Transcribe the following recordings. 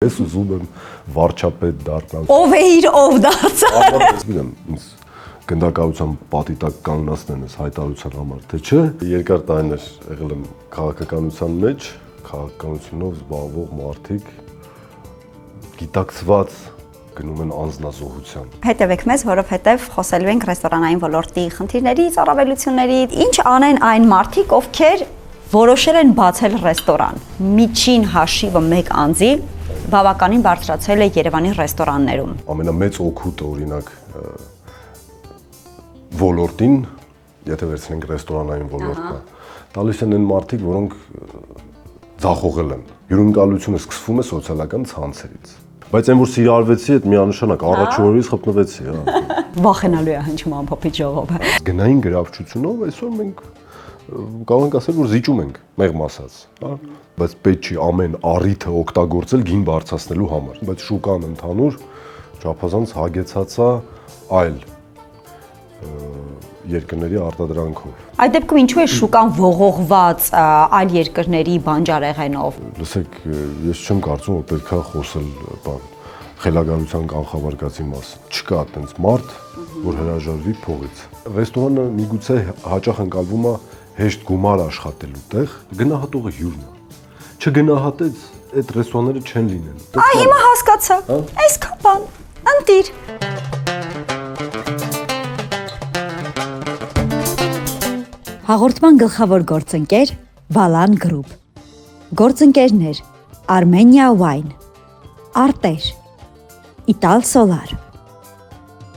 Ես ուզում եմ վարչապետ դառնալ։ Ով է իր ով դարձել։ Գիտեմ, ինձ գնդակահարության պատիտակ կանոնացնեն այս հայտարարության համար, թե չէ։ Երկար տարիներ եղել եմ քաղաքականության մեջ, քաղաքականությունով զբաղվող մարդիկ գիտակցված գնում են անձնազոհության։ Հետևեք մեզ, որովհետև խոսելու ենք ռեստորանային ոլորտի խնդիրներից, առավելություններից, ինչ անեն այն մարդիկ, ովքեր որոշել են բացել ռեստորան։ Միջին հաշիվը 1 անձի բավականին բարձրացել է Երևանի ռեստորաններում։ Ամենամեծ օգուտը օրինակ ոլորտին, եթե վերցնենք ռեստորանային ոլորտը, տալիս են այն մարդիկ, որոնք ձախողել են։ Հյուրընկալությունը սկսվում է սոցիալական ցանցերից։ Բայց այն որ սիրարվեցի, այդ միանշանակ առաջի օրից խփնվեցի, հա։ Վախենալու է հնչում ամփոփի ժողովը։ Գնային գրավչությունով այսօր մենք կարող ենք ասել, որ զիջում ենք, մեղմ ասած, հա։ Բայց պետք չի ամեն առիթը օգտագործել գին բարձրացնելու համար։ Բայց շուկան ընդհանուր չափազանց հագեցած է այլ երկրների արտադրանքով։ Այդ դեպքում ինչու է շուկան ողողված այլ երկրների բանջարեղենով։ Լսեք, ես չեմ կարծում, որ պետք է խոսել բան խելագարության կանխավարկածի մասին։ Չկա այդպես մարդ, որ հրաժարվի փողից։ Ռեստորանը միգուցե հաճախ ընկալվում է հեշտ գումար աշխատելու տեղ, գնահատողը հյուրն է։ Չգնահատեց, այդ ռեստորանները չեն լինելու։ Այ հիմա հասկացա։ Այսքան բան, ընտիր։ Հաղորդման գլխավոր գործընկեր Վալան գրուպ։ Գործընկերներ Armenia Wine, Արտեր, Ital Solar։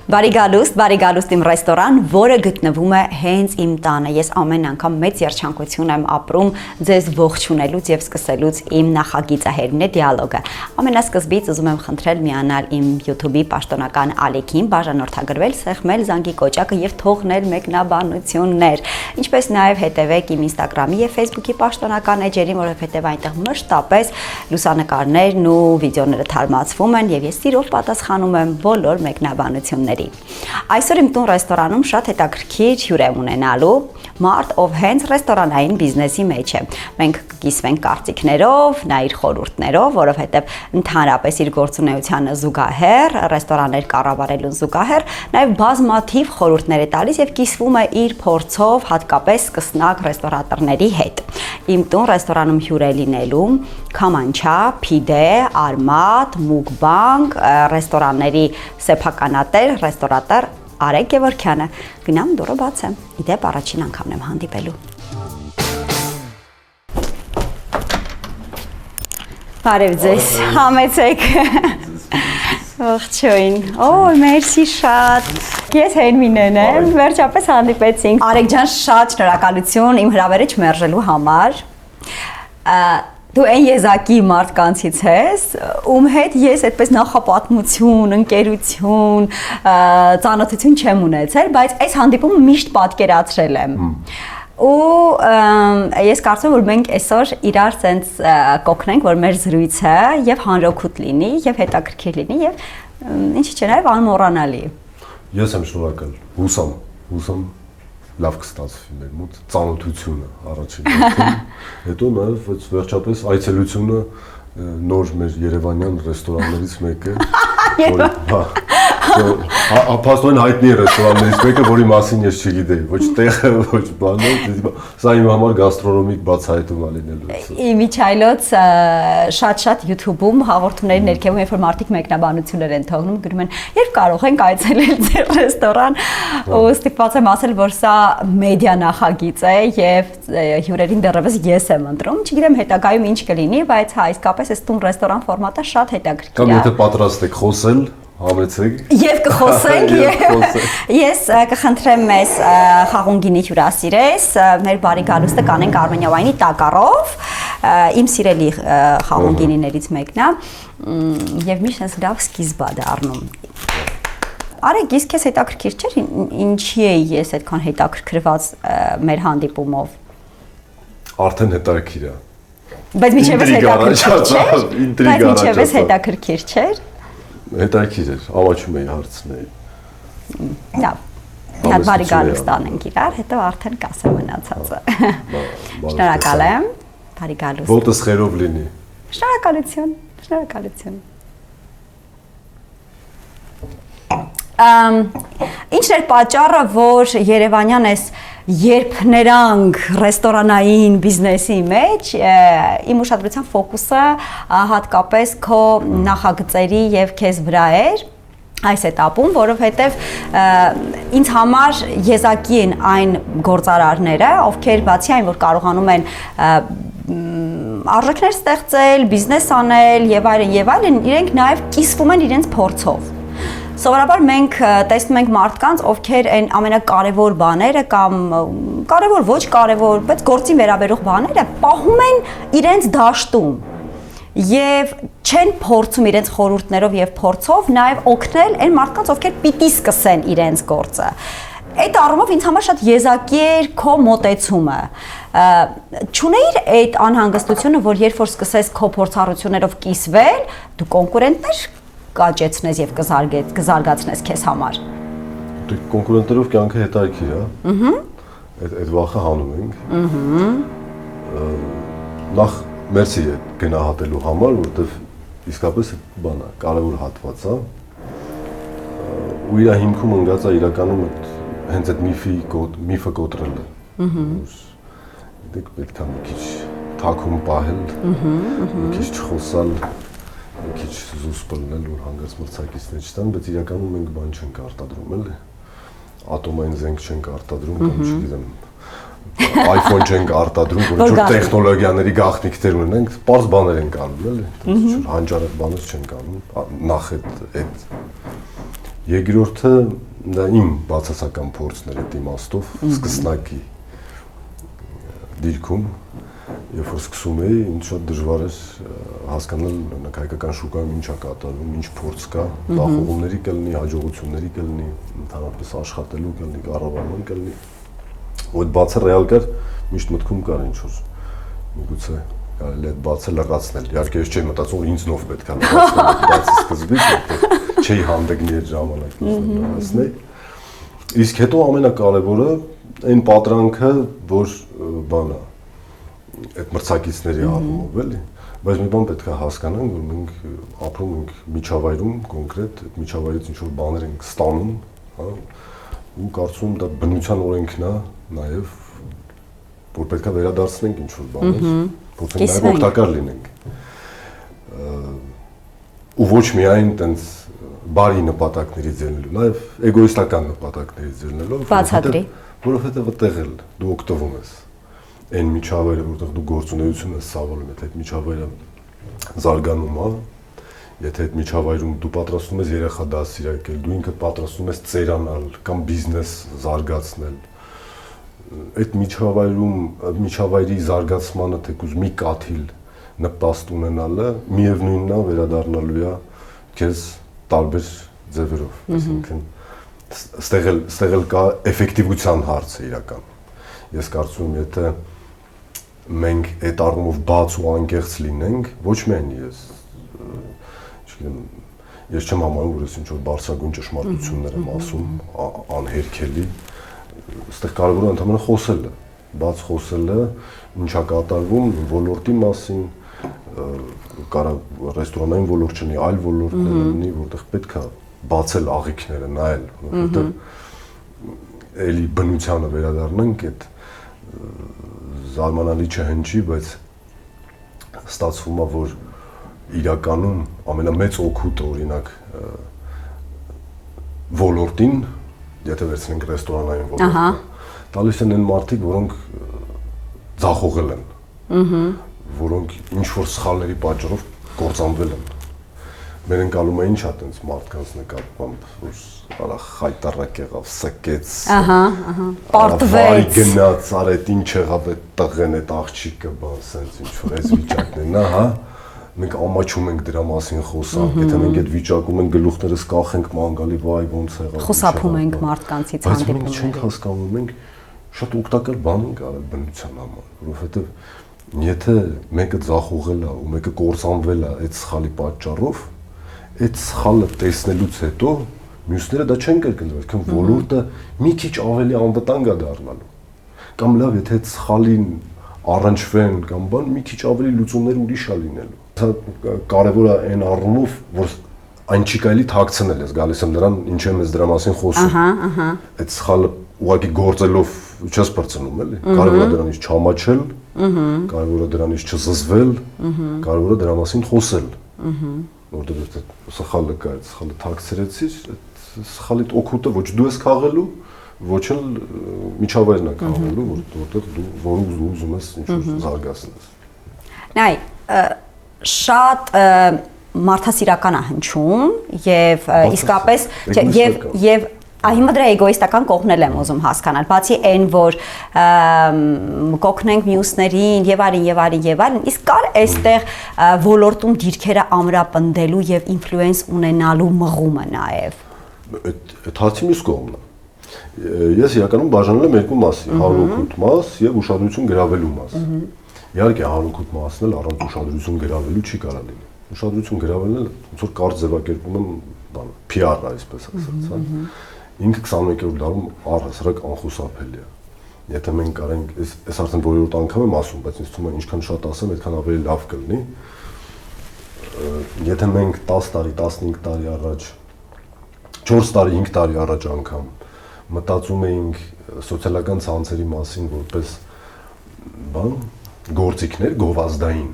Բարի գալուստ իմ ռեստորան, որը գտնվում է հենց իմ տանը։ Ես ամեն անգամ մեծ երջանկություն եմ ապրում ձեզ ողջունելուց եւ սկսելուց իմ նախագիծահերն է դիալոգը։ Ամենասկզբից ուզում եմ խնդրել միանալ իմ YouTube-ի պաշտոնական ալիքին, բաժանորդագրվել, սեղմել զանգի կոճակը եւ թողնել մեկնաբանություններ։ Ինչպես նաեւ հետևեք իմ Instagram-ի եւ Facebook-ի պաշտոնական էջերին, որովհետեւ այնտեղ մշտապես լուսանկարներն ու վիդեոները թարմացվում են եւ ես սիրով պատասխանում եմ բոլոր մեկնաբանություններին։ Այսօր իմ տուն ռեստորանում շատ հետաքրքիր հյուր եմ ունենալու մարդ, ով հենց ռեստորանային բիզնեսի մեջ է։ Մենք կկիսվենք կարծիքներով, նա իր խորհուրդներով, որովհետև ընդհանրապես իր գործունեությանը զուգահեռ, ռեստորաններ կառավարելուն զուգահեռ, նաև բազմաթիվ խորհուրդներ է տալիս եւ կիսվում է իր փորձով, հատկապես սկսնակ ռեստորատորների հետ։ Իմ տուն ռեստորանում հյուր է լինելու Քամանչա, Փիդե, Արմատ, Մուկբանկ, ռեստորանների սեփականատեր, ռեստորատոր Արեգ Գևորգյանը։ Գնամ դուրը բաց է։ Իդեպ առաջին անգամն եմ հանդիպելու։ Բարև ձեզ, համեցեք։ Ողջույն։ Օ, մերսի շատ։ Ես Հերմինեն եմ, վերջապես հանդիպեցինք։ Արեգ ջան, շատ շնորհակալություն իմ հրավերը չմերժելու համար։ Դու այն եզակի մարդկանցից ես, ում հետ ես այդպես նախապատմություն, ընկերություն, ծանոթություն չեմ ունեցել, բայց այս հանդիպումը միշտ պատկերացրել եմ։ Ու ես կարծում եմ, որ մենք այսօր իրար ցենց կօգնենք, որ մեր զրույցը եւ հանրօգուտ լինի, եւ հետաքրքիր լինի, եւ ինչի՞ չէ, նաեւ անմոռանալի։ Ես եմ շնորհակալ, հուսամ լավ կստացվի մեր մոտ ծանոթությունը առաջին հերթին, հետո նաև վերջապես այցելությունը նոր մեր երևանյան ռեստորաններից մեկը, փաստորեն հայտնի ռեստորաններից մեկը, որի մասին ես չգիտեի, ոչ տեղը, ոչ բանը, սա իմ համար գաստրոնոմիկ բացահայտում է լինելու։ Իմիջայլոց շատ YouTube-ում հաղորդումների ներքևում, երբ որ մարդիկ մեկնաբանություններ են թողնում, գրում են, երբ կարող ենք այցելել ձեր ռեստորան, ու ստիպված եմ ասել, որ սա մեդիա նախագիծ է եւ հյուրերին դեռևս ես եմ ընտրում, չգիտեմ հետագայում ինչ կլինի, բայց հա իսկապես այս տուն ռեստորան ֆորմատը շատ հետաքրքիր է։ Կամ եթե պատրաստ եք խոսել, համեցեք։ Եվ կխոսենք, ես կխնդրեմ մեզ խաղուն գինի հյուրասիրես, մեր բարի գալուստը կանենք Armenia Wine-ի տակառով, իմ սիրելի խաղուն գինիներից մեկն է, եւ միշտ այս լավ սկիզբ է դառնում։ Արեգ, իսկ քեզ հետաքրքիր չէր ինչի էի ես այդքան հետաքրքրված մեր հանդիպումով։ Արդեն հետաքրքիր է։ Բայց միջևս հետաքրքիր չէր։ Հետաքրքիր էր, ամաչում էի հարցնեի։ Լավ։ Հատ բարի գալուստ անենք իրար, հետո արդեն կասեմ մնացածը։ Շնորհակալ եմ։ Բարի գալուստ։ Ոտս խերով լինի։ Շնորհակալություն։ Շնորհակալություն։ Ինչն էր պատճառը, որ Երևանյան էս երբ նրանք ռեստորանային բիզնեսի մեջ իմ ուշադրության ֆոկուսը հատկապես քո նախագծերի եւ քեզ վրա էր այս этаպում, որովհետեւ ինձ համար եզակի են այն գործարարները, ովքեր բացի այն, որ կարողանում են արժեքներ ստեղծել, բիզնես անել եւ այլն, իրենք նաեւ կիսվում են իրենց փորձով։ Սովորաբար մենք տեսնում ենք մարդկանց, ովքեր այն ամենակարևոր բաները կամ կարևոր ոչ կարևոր, բայց գործին վերաբերող բաները պահում են իրենց դաշտում եւ չեն փորձում իրենց խորհուրդներով եւ փորձով նաեւ օգնել այն մարդկանց, ովքեր պիտի սկսեն իրենց գործը։ Այդ առումով ինձ համար շատ եզակի էր քո մոտեցումը։ Չունեիր այդ անհանգստությունը, որ երբ որ սկսես քո փորձառություններով կիսվել, դու կոնկուրենտներ կաճեցնես եւ կզարգացնես քեզ համար։ Դե կոնկուրենտերով կյանքը հետաքրքիր է։ Այդ վախը հանում ենք։ Նախ մերսի է գնահատելու համար, որովհետեւ իսկապես այդ բանը կարևոր հատված է։ Ու իր հիմքում ընկած է իրականում հենց այդ միֆը կոտրելը։ Դեք պետք է մի քիչ թաքուն պահել, մի քիչ չխոսալ, մի քիչ զուս բռնել, որ հանգած մրցակիցներ չտան, բայց իրականում մենք բան չենք արտադրում, էլի։ Ատոմային զենք չենք արտադրում, կամ չգիտեմ, iPhone չենք արտադրում, որ ինչ-որ տեխնոլոգիաների գաղտնիքներ ունենք, պարզ բաներ ենք անում, էլի։ Ինչ-որ հանճարեղ բաներ չենք անում, նախ այդ։ Երկրորդը դա իմ բացասական փորձն էր այդ իմաստով, սկսնակի դիրքում, երբ որ սկսում էի, ինձ շատ դժվար էր հասկանալ հայկական շուկայում ինչ է կատարվում, ինչ փորձ կա, բախողումների կլինի, հաջողությունների կլինի, ընդհանրապես աշխատելու կլինի, կառավարման կլինի։ Ու այդ բացը ռեալ կար, միշտ մտքում կար ինչ-որ միգուցե կարելի է այդ բացը լրացնել։ Իհարկե ես չէի մտածում, ինձնով պետք է լրացնել, բացի սկզբից, որտեղ չէի հանդգնի այդ ժամանակ լրացնել։ Իսկ հետո ամենակարևորը այն պատրանքը, որ բանը այդ մրցակիցների առումով էլի, բայց մի բան պետք է հասկանանք, որ մենք ապրում ենք միջավայրում կոնկրետ, այդ միջավայրից ինչ-որ բաներ ենք ստանում, հա, ու կարծում դա բնության օրենքն է նաև, որ պետք է վերադարձնենք ինչ-որ բաներ, փորձենք նաև օգտակար լինենք։ Ու ոչ միայն տենց բարի նպատակներից ելնելու, նաև էգոիստական նպատակներից ելնելով, որովհետև այդտեղ էլ դու օգտվում ես այն միջավայրը, որտեղ դու գործունեություն ես սավալում, եթե այդ միջավայրը զարգանում է, եթե այդ միջավայրում դու պատրաստվում ես երեխա դաստիարակել, դու ինքդ պատրաստվում ես ծերանալ կամ բիզնես զարգացնել, այդ միջավայրի զարգացմանը թեկուզ մի կաթիլ նպաստ ունենալը միևնույնն է վերադառնալու է քեզ տարբեր ձևերով, այսինքն ստեղ էլ կա էֆեկտիվության հարցը իրական։ Ես կարծում եմ, եթե մենք այդ առումով բաց ու անկեղծ լինենք, ոչ միայն ես չեմ համարում, որ ես ինչ-որ բարձրագույն ճշմարտություններ եմ ասում, անհերքելի, այստեղ կարևորը ընդհանրապես խոսելը, բաց խոսելը, ինչա կատարվում ոլորտի մասին, կարող ռեստորանային ոլորտ չլինի, այլ ոլորտներ լինի, որտեղ պետք է բացել աղիքները, նայել, որովհետև էլի բնությանը վերադառնանք, այդ զարմանալի չհնչի, բայց ստացվում է, որ իրականում ամենամեծ օգուտը օրինակ ոլորտին, եթե վերցնենք ռեստորանային ոլորտը, տալիս են այն մարդիկ, որոնք ձախողել են, որոնք ինչ-որ սխալների պատճառով կործանվել են։ Մեր ընկալումը ինչ է տենց մարդկանց նկատմամբ, որ արա խայտարակ եղավ, սկեց, պարտվեց, գնաց, արետ ինչ եղավ այդ տղեն, այդ աղջիկը, բան, սենց ինչ-որ այս վիճակներն է, հա, մենք ամաչում ենք դրա մասին խոսանք, եթե մենք այդ վիճակում ենք գլուխներս կախենք մանգալի, վայ, ոնց եղավ, խուսափում ենք մարդկանցից հանդիպումների։ Բայց մենք չենք հասկանում, մենք շատ օգտակար բան ենք արել բնության համար, որովհետև եթե մեկը ձախողել է ու մեկը կործանվել է այդ սխալի պատճառով, այդ սխալը տեսնելուց հետո մյուսները դա չեն կրկնվել, քան ոլորտը մի քիչ ավելի անվտանգ է դառնալու։ Կամ լավ, եթե այդ սխալին առնչվեն կամ բան, մի քիչ ավելի լուծումներ ուրիշ է լինելու։ Սա կարևոր է այն առումով, որ այն չի կարելի թաքցնել, ես գալիս եմ նրան, ինչ եմ ես դրա մասին խոսում։ Այդ սխալը ուղղակի գործելով չես բրցնում, էլի։ Կարևոր է դրանից չամաչել, կարևոր է դրանից չզզվել, կարևոր է դրա մասին խոսել։ Որտեղ սխալը կա, սխալը թաքցրեցիր, սխալիդ օգուտը ոչ դու ես քաղելու, ոչ էլ միջավայրն է քաղելու, որտեղ դու որը ուզում ես ինչ-որ զարգացնես։ Նայ, շատ մարդասիրական է հնչում եւ իսկապես եւ հիմա դրա էգոիստական կողմն եմ ուզում հասկանալ, բացի այն, որ կօգնենք մյուսներին եւ այլն, իսկ կար այստեղ ոլորտում դիրքերը ամրապնդելու եւ ինֆլուենս ունենալու մղումը նաեւ։ Այդ հարցի մյուս կողմն է։ Ես իրականում բաժանել եմ երկու մասի՝ հարուքուտ մաս եւ ուշադրություն գրավելու մաս։ Իհարկե հարուքուտ մասն էլ առանց ուշադրություն գրավելու չի կարող լինել։ Ուշադրություն գրավելն էլ ոնց որ կարճ ձևակերպում եմ, բան, PR-ը, այսպես ասած, հա։ Ինքը 21-րդ դարում առհասարակ անխուսափելի է։ Եթե մենք կարենք, այս արդեն որորդ անգամ եմ ասում, բայց ինձ թվում է ինչքան շատ ասեմ, այդքան ավելի լավ կլինի։ Եթե մենք 10 տարի, 15 տարի առաջ, 4 տարի, 5 տարի առաջ անգամ մտածում էինք սոցիալական ցանցերի մասին որպես բան, գործիքներ գովազդային,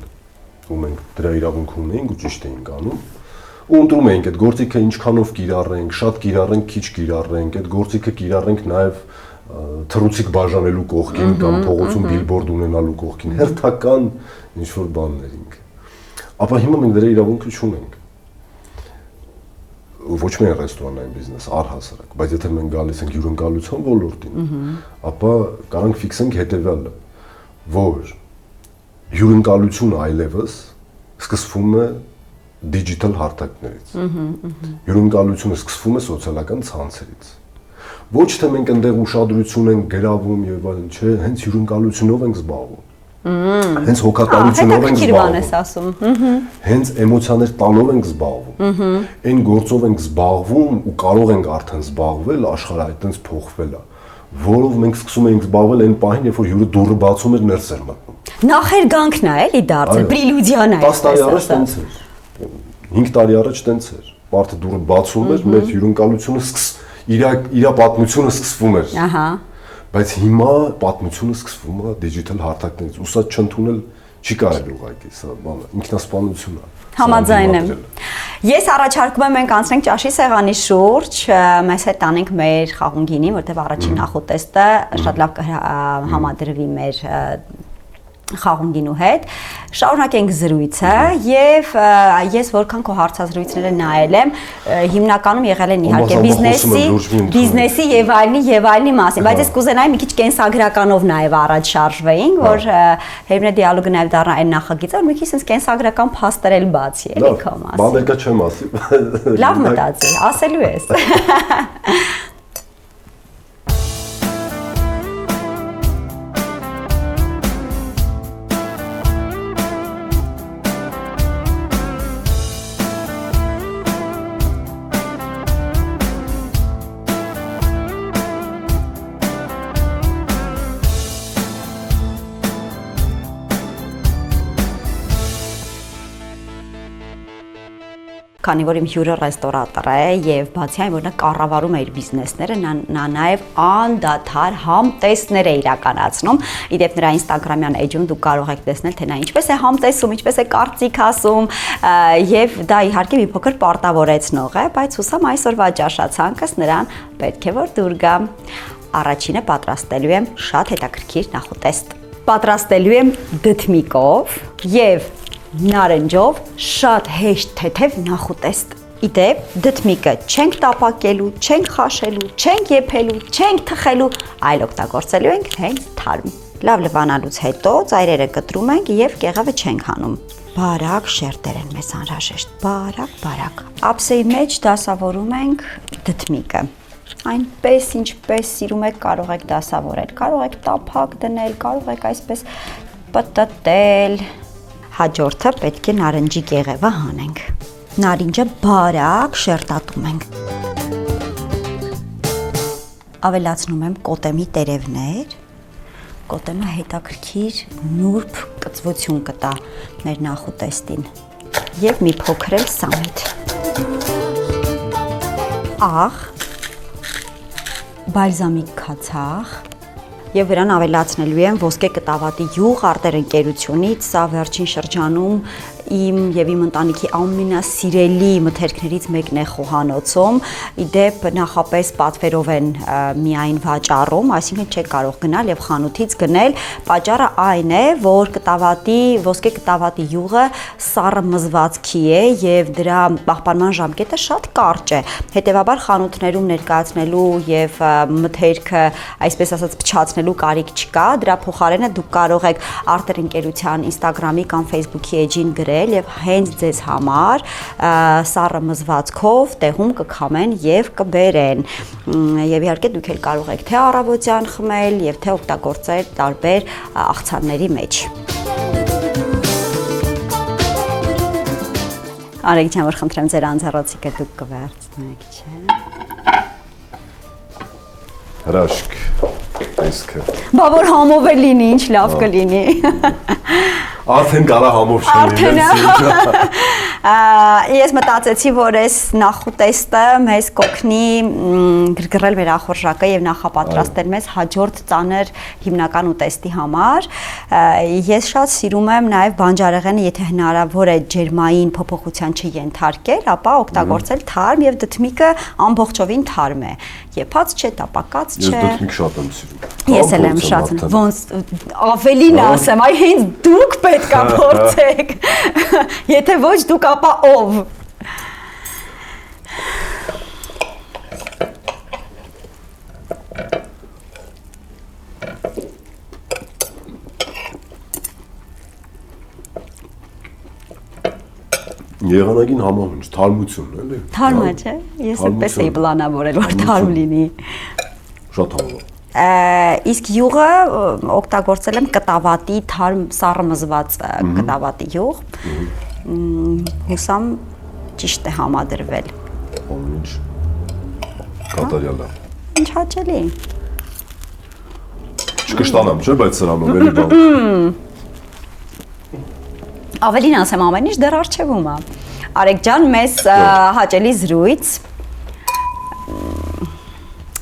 ու մենք դրա իրավունք ունեինք ու ճիշտ էինք անում, ու ընտրում էինք այդ գործիքը ինչքանով կիրառենք, շատ կիրառենք, քիչ կիրառենք, այդ գործիքը կիրառենք նաև թռուցիկ բաժանելու կողքին կամ փողոցում բիլբորդ ունենալու կողքին, հերթական ինչ-որ բաններ ինք։ Ապա հիմա մենք դրա իրավունքը չունենք։ Ոչ միայն ռեստորանային բիզնես, առհասարակ, բայց եթե մենք գալիս ենք հյուրընկալության ոլորտին, ապա կարանք ֆիքսենք հետևյալը, որ հյուրընկալությունը այլևս սկսվում է դիջիտալ հարթակներից։ Հյուրընկալությունը սկսվում է սոցիալական ցանցերից։ Ոչ թե մենք այնտեղ ուշադրություն ենք գրավում եւ այլն, չէ, հենց հյուրընկալությունով ենք զբաղվում։ Հենց հոգատարությունով ենք զբաղվում։ Հենց էմոցիաներ տալով ենք զբաղվում։ Այն գործով ենք զբաղվում ու կարող ենք արդեն զբաղվել, աշխարհը այդտենց փոխվել է, որով մենք սկսում էինք զբաղվել այն պահին, երբ որ հյուրը դուռը բացում էր, ներս էր մտնում։ Նախերգանքն է, էլի դարձել, պրելյուդիան է։ 10 տարի առաջ տենց էր։ 5 տարի առաջ տենց էր։ Մարդը դուռը բացում էր, մեր հյուրընկալությունը իր պատմությունը սկսվում էր։ Ահա։ Բայց հիմա պատմությունը սկսվում է դիջիտալ հարթակներից, ու սա չընդունել չի կարելի ուղղակի, սա բանը ինքնասպանություն է։ Համաձայն եմ։ Ես առաջարկում եմ մենք անցնենք ճաշի սեղանի շուրջ, մեզ հետ տանենք մեր խաղունգինին, որտեղ առաջին նախուտեստը շատ լավ համադրվի մեր խաղունգինու հետ, շարունակենք զրույցը եւ ես որքան քո հարցազրույցները նայել եմ, հիմնականում եղել են իհարկե բիզնեսի եւ այլնի մասին, բայց ես կուզենայի մի քիչ կենսագրականով նաեւ առաջ շարժվեինք, որ Հերմինե դիալոգը նաեւ դառնա այն նախագիծը, որ մի քիչ sense կենսագրական փաստեր էլ բացի, էլի քո մասին։ Բան եկա չեմ ասի։ Լավ մտածի, ասելու ես։ Քանի որ իմ հյուրը ռեստորատոր է եւ բացի այն որ նա կառավարում է իր բիզնեսները, նա նաեւ անդադար համտեսներ է իրականացնում։ Իդեպ նրա Instagram-յան էջում դուք կարող եք տեսնել, թե նա ինչպես է համտեսում, ինչպես է կարծիք ասում, եւ դա իհարկե մի փոքր պարտավորեցնող է, բայց հուսամ այսօրվա ճաշացանկս նրան պետք է որ դուր գա։ Առաջինը պատրաստելու եմ շատ հետաքրքիր նախուտեստ։ Պատրաստելու եմ դդմիկով եւ նարնջով շատ հեշտ թեթև նախուտեստ։ Իդեպ դդմիկը չենք տապակելու, չենք խաշելու, չենք եփելու, չենք թխելու, այլ օգտագործելու ենք հենց թարմ։ Լավ լվանալուց հետո ծայրերը կտրում ենք եւ կեղևը չենք հանում։ Բարակ շերտեր են մեզ անհրաժեշտ, բարակ։ Ափսեի մեջ դասավորում ենք դդմիկը։ Այնպես ինչպես սիրում եք կարող եք դասավորել, կարող եք տափակ դնել, կարող եք այսպես պտտել։ Հաջորդը պետք է նարնջի կեղևը հանենք։ Նարինջը բարակ շերտատում ենք։ Ավելացնում եմ կոտեմի տերևներ։ Կոտեմը հետաքրքիր նուրբ կծվություն կտա մեր նախուտեստին։ եւ մի փոքր էլ սամիտ։ Աղ, բալզամիկ քացախ եւ վրան ավելացնելու եմ ոսկե կտավատի յուղ արտեր ընկերությունից, սա վերջին շրջանում իմ եւ իմ ընտանիքի ամենասիրելի մթերքներից մեկն է խոհանոցում, իդեպ նախապես պատվերով են միայն վաճառում, այսինքն չեք կարող գնալ եւ խանութից գնել, պատճառը այն է, որ ոսկե կտավատի յուղը սառը մզվածքի է եւ դրա պահպանման ժամկետը շատ կարճ է, հետեւաբար խանութներում ներկայացնելու եւ մթերքը, այսպես ասած, փչացնելու կարիք չկա, դրա փոխարենը դուք կարող եք արտեր ընկերության Instagram-ի կամ Facebook-ի էջին գրել եւ հենց ձեզ համար սառը մզվածքով տեղում կքամեն եւ կբերեն եւ իհարկե դուք էլ կարող եք թե առավոտյան խմել եւ թե օգտագործել տարբեր աղցանների մեջ։ Արեգ ջան, որ խնդրեմ ձեր անձեռոցիկը դուք կվերցնեք, չէ՞։ Հրաշք, տեսքը։ Բա որ համով է լինի, ինչ լավ կլինի։ Արդեն կարա համով շնորհել։ Ես մտածեցի, որ այս նախուտեստը մեզ կօգնի գրգռել մեր ախորժակը եւ նախապատրաստել մեզ հաջորդ ծանր հիմնական ուտեստի համար։ Ես շատ սիրում եմ նաեւ բանջարեղենը, եթե հնարավոր է ջերմային փոփոխության չենթարկել, ապա օգտագործել թարմ եւ դդմիկը ամբողջովին թարմ է։ Եփած չէ, տապակած չէ։ Ես դդմիկ շատ եմ սիրում։ Ես էլ եմ շատ, ոնց ավելին ասեմ, այ հենց դուք պետք է փորձեք։ Եթե ոչ դուք, ապա ով։ Եղանակին համահունչ, թարմություն, էլի։ Թարմ է, չէ։ Ես այդպես էի պլանավորել, որ թարմ լինի։ Շատ համով։ Իսկ յուղը օգտագործել եմ կտավատի թարմ սառը մզված կտավատի յուղ։ Հուսամ ճիշտ է համադրվել։ Ինչ կատարյալ է։ Ինչ հաճելի։ Չկշտանամ, չէ, բայց սրանով էլի բան։ Ավելին ասեմ, ամեն ինչ դեռ առջևում է։ Արեգ ջան, մեզ հաճելի զրույց։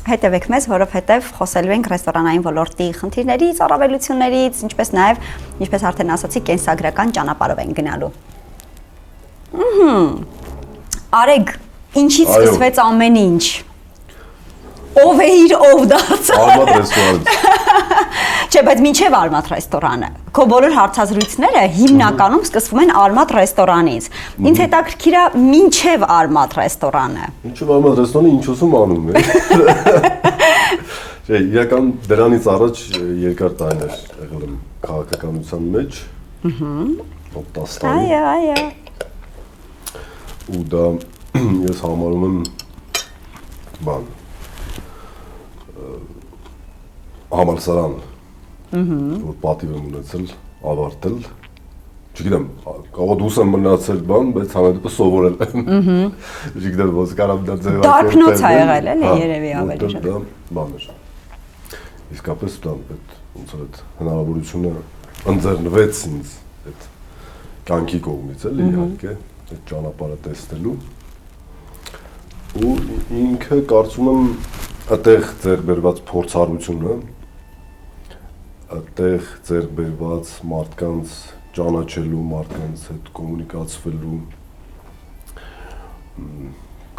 Հետևեք մեզ, որովհետև խոսելու ենք ռեստորանային ոլորտի խնդիրներից, առավելություններից, ինչպես նաև, ինչպես արդեն ասացի, կենսագրական ճանապարհով են գնալու։ Արեգ, ինչից սկսվեց ամեն ինչ։ Ով է իր ով դարձավ։ Արմատ ռեստորանից։ Չէ, բայց մինչև Արմատ ռեստորանը։ Քո բոլոր հարցազրույցները հիմնականում սկսվում են Արմատ ռեստորանից։ Ինձ հետաքրքիր է մինչև Արմատ ռեստորանը։ Ինչու Արմատ ռեստորանը ինչ ուզում անում է։ Չէ, իրական դրանից առաջ երկար տարիներ եղել եմ քաղաքականության մեջ։ Ահա։ 10 տարի։ Այո։ Ու դա ես համարում եմ բան համալսարան, որ պատիվ եմ ունեցել, ավարտել, չգիտեմ, կարող դուս եմ մնացել բան, բայց համենայնպես սովորել եմ, չգիտեմ, ոնց կարամ դա ձևակերպել։ Դարբնոց է եղել, էլի, երևի ավելի շատ։ Դա բան էր։ Իսկապես դա ոնց որ այդ հնարավորությունը ընձեռնվեց ինձ այդ կյանքի կողմից, էլի, իհարկե, այդ ճանապարհը տեսնելու։ Ու ինքը կարծում եմ այդտեղ ձեռբերված փորձառությունը, այդտեղ ձեռբերված մարդկանց ճանաչելու, մարդկանց հետ կոմունիկացվելու,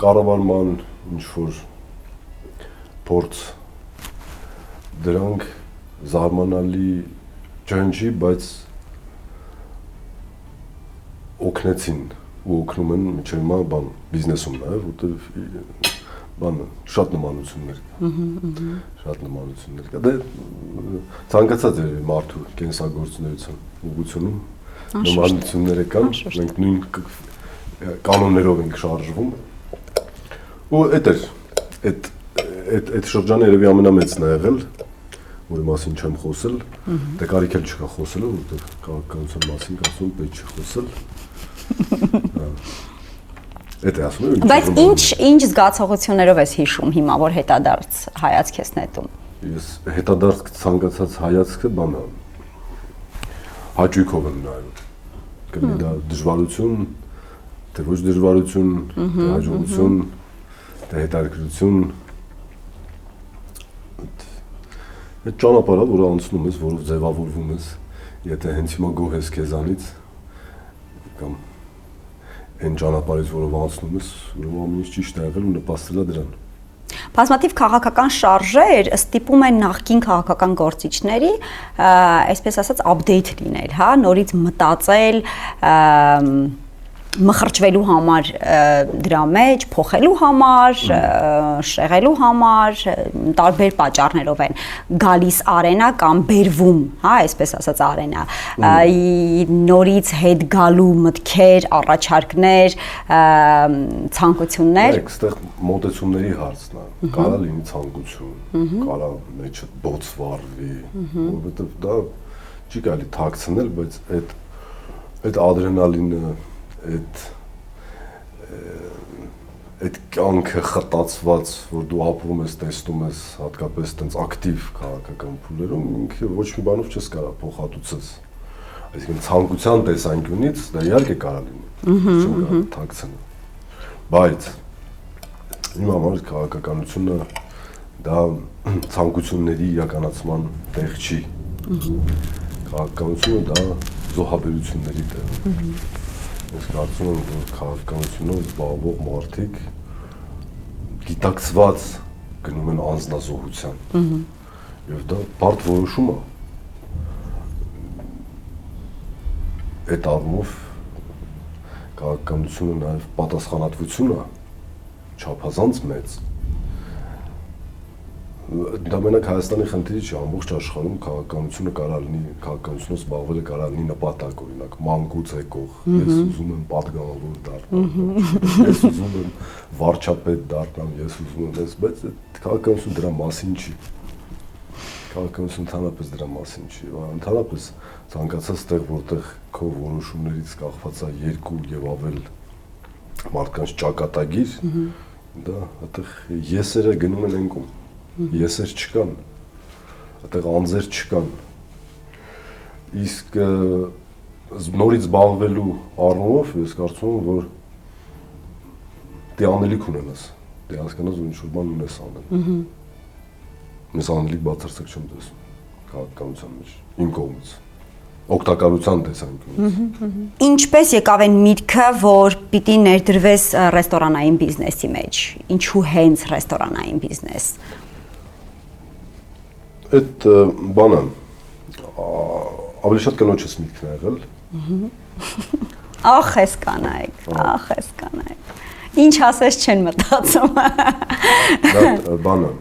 կառավարման ինչ-որ փորձ, դրանք զարմանալի ջանջի, բայց օգնեցին ու օգնում են մինչև հիմա բան բիզնեսում նաև, որտեղ բանը շատ նմանություններ կա։ Շատ նմանություններ կա։ Դե ցանկացած երևի մարդու կենսագործունեության ուղղությունում նմանություններ կան, մենք նույն կանոններով ենք շարժվում։ Ու այդ շրջանը երևի ամենամեծն է եղել, որի մասին չեմ խոսել, դե կարիք էլ չկա խոսելու, որտեղ քաղաքականության մասին կարծում պետք չի խոսել։ Էդ է ասում եմ։ Բայց ինչ զգացողություններով ես հիշում հիմա, որ հետադարձ հայացք ես նետում։ Ես հետադարձ ցանկացած հայացքը բան է։ Հաճույքով եմ նայում։ Կլինի դա դժվարություն, թե ոչ դժվարություն, թե հաջողություն, թե հետաքրքրություն։ Այդ ճանապարհը, որը անցնում ես, որով ձևավորվում ես, եթե հենց հիմա գոհ ես քեզանից, կամ այն ճանապարհից, որով անցնում ես, ուրեմն ամեն ինչ ճիշտ է եղել ու նպաստել է դրան։ Բազմաթիվ քաղաքական շարժեր ստիպում են նախկին քաղաքական գործիչների, այսպես ասած, update լինել, հա, նորից մտածել, մխրճվելու համար դրա մեջ, փոխելու համար, շեղելու համար, տարբեր պատճառներով են գալիս արենա կամ բերվում, հա, այսպես ասած արենա, նորից հետ գալու մտքեր, առաջարկներ, ցանկություններ։ Այստեղ մոտեցումների հարցն է, կարա լինի ցանկություն, կարա մեջը բոց վառվի, որովհետև դա չի կարելի թաքցնել, բայց այդ ադրենալինը այդ կյանքը խտացված, որ դու ապրում ես, տեսնում ես, հատկապես տենց ակտիվ քաղաքական փուլերում, ինքը ոչ մի բանով չես կարող փոխհատուցես։ Այսինքն ցանկության տեսանկյունից դա իհարկե կարող լինի, չեմ կարող թաքցնել։ Բայց իմ համար քաղաքականությունը դա ցանկությունների իրականացման տեղ չի։ Քաղաքականությունը դա զոհաբերությունների տեղ է։ Ես կարծում եմ, որ քաղաքականությունով զբաղվող մարդիկ գիտակցված գնում են անձնազոհության։ Եվ դա բարդ որոշում է։ Այդ առումով քաղաքականությունը նաև պատասխանատվություն է, չափազանց մեծ։ Դա մենակ Հայաստանի խնդիրը չի, ամբողջ աշխարհում քաղաքականությունը կարող լինի, քաղաքականությունով զբաղվելը կարող լինի նպատակ, օրինակ, մանկուց եկող, ես ուզում եմ պատգամավոր դառնալ, ես ուզում եմ վարչապետ դառնալ, ես ուզում եմ այս, բայց քաղաքականությունը դրա մասին չի։ Քաղաքականությունը ընդհանրապես դրա մասին չի, ընդհանրապես ցանկացած տեղ, որտեղ քո որոշումներից կախված է երկու եւ ավել մարդկանց ճակատագիր, դա այդտեղ եսերը գնում են ընկում։ Եսեր չկան, այդտեղ անձեր չկան, իսկ նորից զբաղվելու առումով ես կարծում եմ, որ դե անելիք ունենաս, դե հասկանաս ու ինչ-որ բան ունես անել։ Ես անելիք բացարձակ չեմ տեսնում քաղաքականության մեջ, իմ կողմից, օգտակարության տեսանկյունից։ Ինչպես եկավ այն միտքը, որ պիտի ներդրվես ռեստորանային բիզնեսի մեջ, ինչու հենց ռեստորանային բիզնես։ Այդ բանը ավելի շատ կնոջս միտքն է եղել։ Ախ, ես կանայք, ախ, ես կանայք։ Ինչ ասես չեն մտածում։ Դա բանը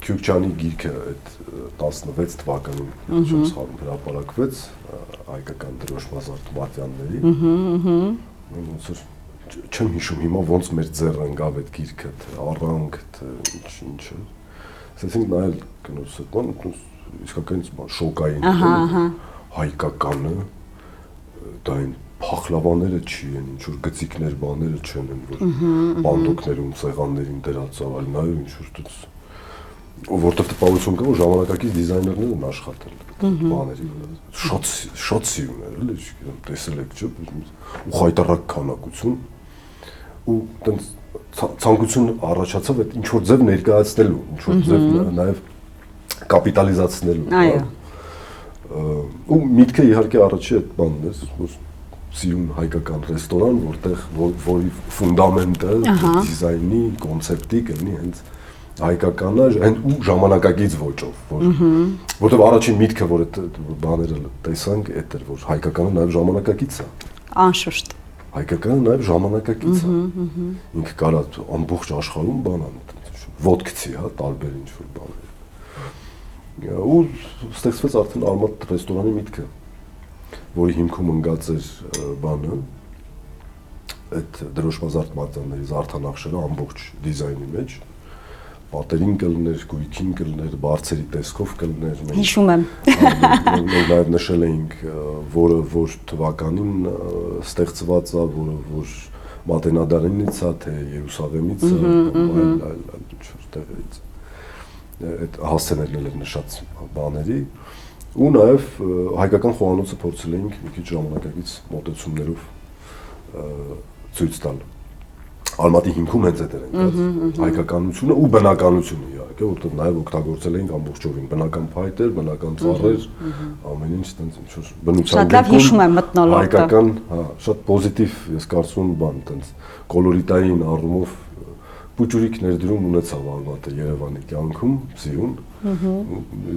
Քյուրքչյանի գիրքը այդ 16 թվականին չեմ սխալվում հրապարակվեց հայկական դրոշմազարդ Մարտյանների։ Ոնց որ չեմ հիշում հիմա ոնց մեր ձեռը ընկավ այդ գիրքը, թե առանք, թե ինչ-ինչը։ Ասեցինք նայել կնոջս այդ բան, իսկականից շոկային հայկականը, դա այն փախլավաները չի են, ինչ-որ գծիկներ, բաները չեն են, որ բանդոկներում, սեղաններին դրած ավալ, նայում ինչ-որ տուց, որտեղ տպավորություն կա, որ ժամանակակից դիզայներներ են աշխատել բաների, շատ սիրուն էր, էլի, տեսել եք չէ, ու խայտառակ քանակություն, ու տենց ցանկություն առաջացավ այդ ինչ-որ ձև ներկայացնելու, ինչ-որ ձև նաև կապիտալիզացնելու։ Այո։ Ու միտքը իհարկե առաջի այդ բանն է, որ սիրուն հայկական ռեստորան, որտեղ որի ֆունդամենտը դիզայնի, կոնցեպտի կլինի հենց հայկականը, ու ժամանակակից ոճով, որտեղ առաջին միտքը, որ այդ բաները տեսանք, այդ էր, որ հայկականը նաև ժամանակակից է։ Անշուշտ։ Հայկականը նաև ժամանակակից է։ Ինքը կարա ամբողջ աշխարհում բան ան, ոդկցի, հա, տարբեր ինչ-որ բաներ։ Ու ստեղծվեց արդեն Արմատ ռեստորանի միտքը, որի հիմքում ընկած էր բանը, այդ դրոշմազարդ Մարտյանների զարդանախշերը ամբողջ դիզայնի մեջ, պատերին կլներ, գույքին կլներ, բարձերի տեսքով կլներ։ Հիշում եմ։ Մենք նաև նշել էինք, որ թվականին ստեղծված է, որ Մատենադարանից է, թե Երուսաղեմից է, այլ ինչ-որ տեղերից։ Այդ հասցեներն էլ նշած բաների, ու նաև հայկական խոհանոցը փորձել էինք մի քիչ ժամանակակից մոտեցումներով ցույց տալ։ Արմատի հիմքում հենց այդ էր ընկած հայկականությունը ու բնականությունը իհարկե, որտեղ նաև օգտագործել էինք ամբողջովին բնական փայտեր, բնական ծառեր, ամեն ինչ տենց ինչ որ բնության Շատ լավ հիշում եմ մթնոլորտը։ հայկական, հա, շատ պոզիտիվ, ես կարծում եմ բան, տենց կոլորիտային առումով փուճուրիկ ներդրում ունեցավ Արմատը Երևանի կյանքում, սիրուն։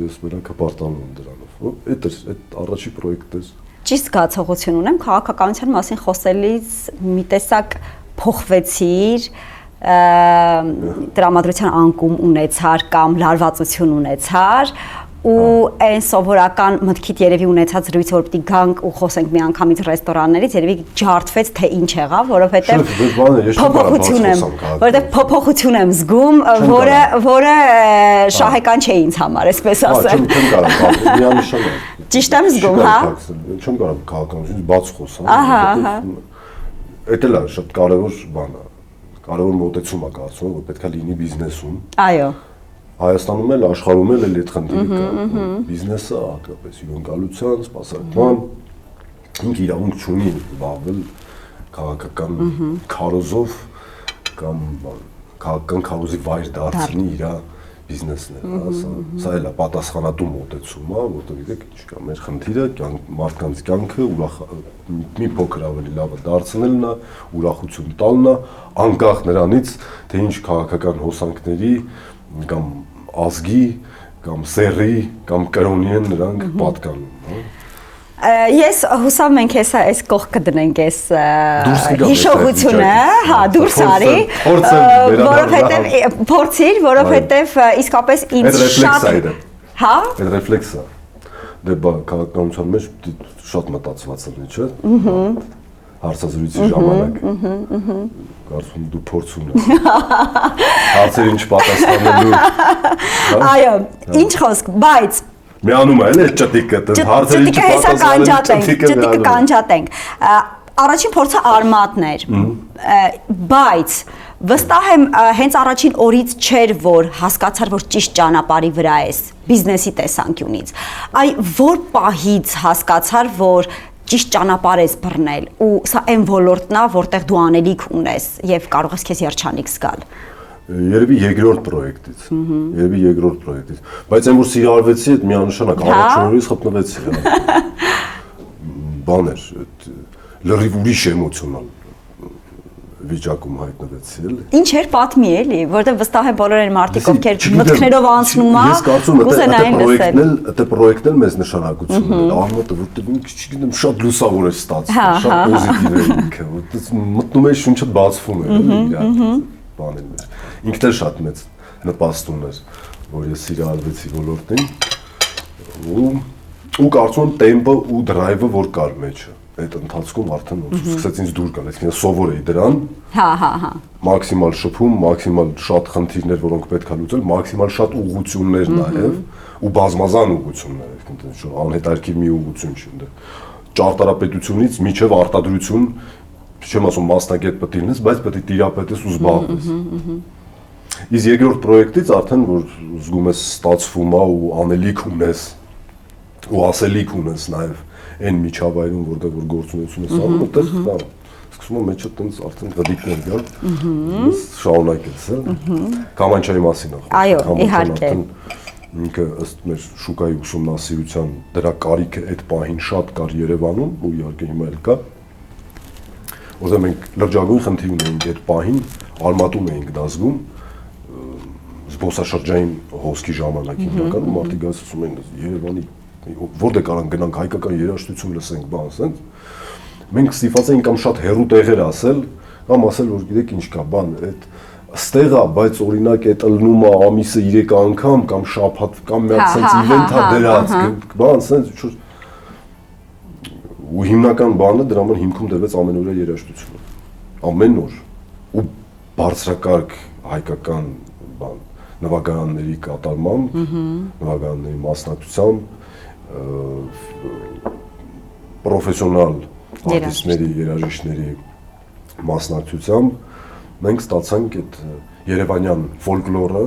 Ես մենակ հպարտանում եմ դրանով։ Այդ էր, այդ առաջի պրոյեկտն էր։ Ճիշտ զգացողություն ունեմ քաղաքականության մասին խոսելիս մի տեսակ փոխվեցիր, տրամադրության անկում ունեցար կամ լարվածություն ունեցար ու այն սովորական մտքիդ երևի ունեցած զրույցը որ պիտի գանք ու խոսենք մի անգամից ռեստորաններից երևի ջարդվեց թե ինչ եղավ, որովհետև փոփոխություն եմ զգում, որը շահեկան չէ ինձ համար, այսպես ասեմ։ Չեմ կարող միանշանակ։ Ճիշտ եմ զգում, հա։ Չեմ կարող քաղաքականությունից բաց խոսալ։ Ահա։ Էդ էլ է շատ կարևոր բան է։ Կարևոր մոտեցում է կարծում եմ, որ պետք է լինի բիզնեսում։ Այո։ Հայաստանում էլ աշխարհում էլ այդ խնդիրը կա։ Բիզնեսը հատկապես հյուրընկալության, սպասարկման ինքը իրավունք չունի զբաղվել քաղաքական քարոզով կամ քաղաքական քարոզի վայր դարձնի իր բիզնեսները, սա էլ է պատասխանատու մոտեցում, որտեղ գիտեք ինչ կա, մեր խնդիրը մարդկանց կյանքը մի փոքր ավելի լավը դարձնելն է, ուրախություն տալն է, անկախ նրանից, թե ինչ քաղաքական հոսանքների կամ ազգի կամ սեռի կամ կրոնի են նրանք պատկանում, Ես հուսամ մենք այս կողքը դնենք այս հիշողությունը, հա, դուրս արի, որովհետև իսկապես ինձ շատ, հա, այդ ռեֆլեքսը, դե քաղաքականության մեջ շատ մտածված լինի, չէ, հարցազրույցի ժամանակ, կարծում դու փորձ ունես, հարցերին չպատասխանելու, այո, ինչ խոսք, բայց Միանում է, էլի ճտիկը, հարցերին չպատասխանելու ճտիկը կանջատենք, առաջին փորձը Արմատն էր, բայց վստահ եմ հենց առաջին օրից չէր, որ հասկացար, որ ճիշտ ճանապարհի վրա ես, բիզնեսի տեսանկյունից, այ որ պահից հասկացար, որ ճիշտ ճանապարհ ես բռնել ու սա այն ոլորտն է, որտեղ դու անելիք ունես եւ կարող ես քեզ երջանիկ զգալ։ Երևի երկրորդ պրոյեկտից, բայց այն որ սիրարվեցի, այդ միանշանակ առաջին օրից խփնվեցի։ Բաներ, լրիվ ուրիշ էմոցիոնալ վիճակում հայտնվեցի, էլի։ Ինչ էր պատմի, էլի, որտեղ վստահ եմ բոլոր այն մարդիկ, ովքեր մտքներով անցնում է, ես կարծում եմ, այդ պրոյեկտն էլ մեզ նշանակություն ուներ, Արմատը, որտեղ ինքը, չգիտեմ, շատ լուսավոր էր ստացվում, շատ պոզիտիվ էր ինքը, որտեղ մտնում էր շունչը բացվում էր, էլի, բաներն էր։ Ինքն էլ շատ մեծ նպաստ ուներ, որ ես սիրալվեցի ոլորտին ու կարծում եմ տեմպը ու դրայվը որ կար մեջը, այդ ընթացքում արդեն սկսեց ինձ դուր գալ, այսինքն սովոր էի դրան, մաքսիմալ շփում, մաքսիմալ շատ խնդիրներ, որոնք պետք է լուծել, մաքսիմալ շատ ուղղություններ նաև ու բազմազան ուղղություններ, այսինքն անհետաքրքիր մի ուղղություն չի, ճարտարապետությունից մինչև արտադրություն, չեմ ասում մասնագետ պետք է լինես, բայց պետք է տիրապետես ու զբաղվես։ Իսկ երկրորդ պրոյեկտից արդեն որ զգում ես ստացվում է ու անելիք ունես ու ասելիք ունես նաև այն միջավայրում, որտեղ որ գործունեություն ես անում, այդտեղ սկսում է մեջը տենց արդեն գդիկներ գալ, շարունակես, Կամանչայի մասին է։ Այո, իհարկե։ Ինքը ըստ մեր շուկայի ուսումնասիրության դրա կարիքը այդ պահին շատ կար Երևանում ու իհարկե հիմա էլ կա։ Որտեղ մենք լրջագույն խնդիր ունեինք այդ պահին, Արմատում էինք դա զգում, զբոսաշրջային հոսքի ժամանակ հիմնականում մարդիկ գալիս ասում են Երևանի որտեղ կարան գնանք հայկական երաժշտություն լսենք, բան ասենք, մենք ստիպված էինք կամ շատ հեռու տեղեր ասել, կամ ասել որ գիտեք ինչ կա, բան, այդ ստեղ է, բայց օրինակ այդ ըլնում է ամիսը 3 անգամ կամ շաբաթ կամ մի հատ sense event է դրած, բան, sense ու հիմնական բանը դրա համար հիմքում դրվեց ամենօրյա երաժշտությունը, ամեն օր ու բարձրակարգ հայկական բան նվագարանների կատարմամբ, նվագարանների մասնակցությամբ, պրոֆեսիոնալ արտիստների, երաժիշտների մասնակցությամբ մենք ստացանք այդ երևանյան ֆոլկլորը,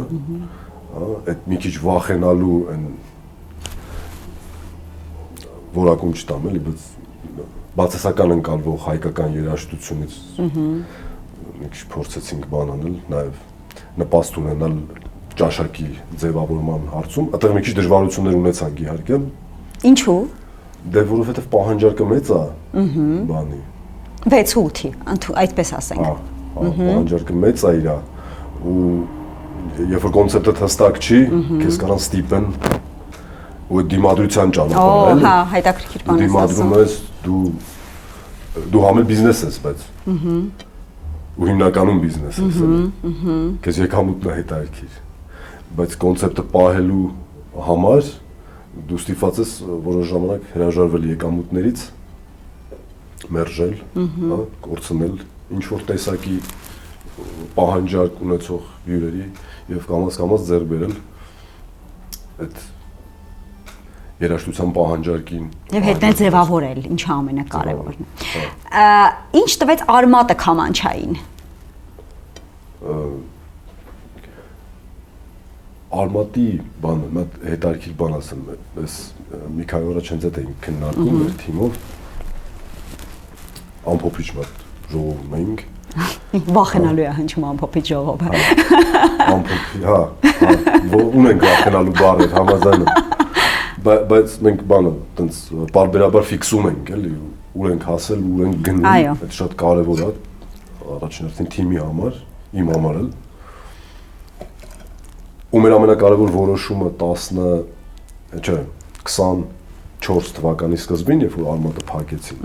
այդ մի քիչ վախենալու այն որակում չտամ էլի, բայց բացասական ընկալվող հայկական երաժշտությունից մի քիչ փորձեցինք բան անել, նաև նպաստ ունենալ ճաշակի ձևավորման հարցում, այդտեղ մի քիչ դժվարություններ ունեցանք իհարկե։ Ինչու՞։ Դե որովհետև պահանջարկը մեծ է բանի։ 6-8-ի, այդպես ասենք։ Պահանջարկը մեծ է իրա ու երբ որ կոնցեպտը հստակ չի, քեզ կարան ստիպեն ու դիմադրության ճանապարհ, հա, հետաքրքիր բան ես ասում։ Դիմադրում ես, դու համել բիզնես ես, բայց ու հիմնականում բիզնես ես, քեզ եկամուտն է հետաքրքիր, բայց կոնցեպտը պահելու համար դու ստիպված ես որոշ ժամանակ հրաժարվել եկամուտներից, մերժել, հա, կորցնել ինչ որ տեսակի պահանջարկ ունեցող հյուրերի եւ կամաց ձեռք բերել այդ երաժշտության պահանջարկին եւ հետներ ձևավորել, ինչը ամենակարևորն է։ Ինչ տվեց արմատը քամանչային։ Արմատի բանը, մատ հետաքրքիր բան ասեմ, ես մի քանի օր առաջ հենց այդ էինք քննարկում մեր թիմով, ամփոփիչ մատ ժողովում էինք։ Վախենալու է հնչում ամփոփիչ ժողովը։ Ամփոփի, հա, ունենք վախենալու բառեր համաձայնում, բայց մենք բանը տենց բարբերաբար ֆիքսում ենք, էլի, ուր ենք հասել, ուր ենք գնում, այդ շատ կարևոր է, առաջին հերթին թիմի համար, իմ համար էլ։ Ու մեր ամենակարևոր որոշումը 24 թվականի սկզբին, երբ որ արմատը փակեցին,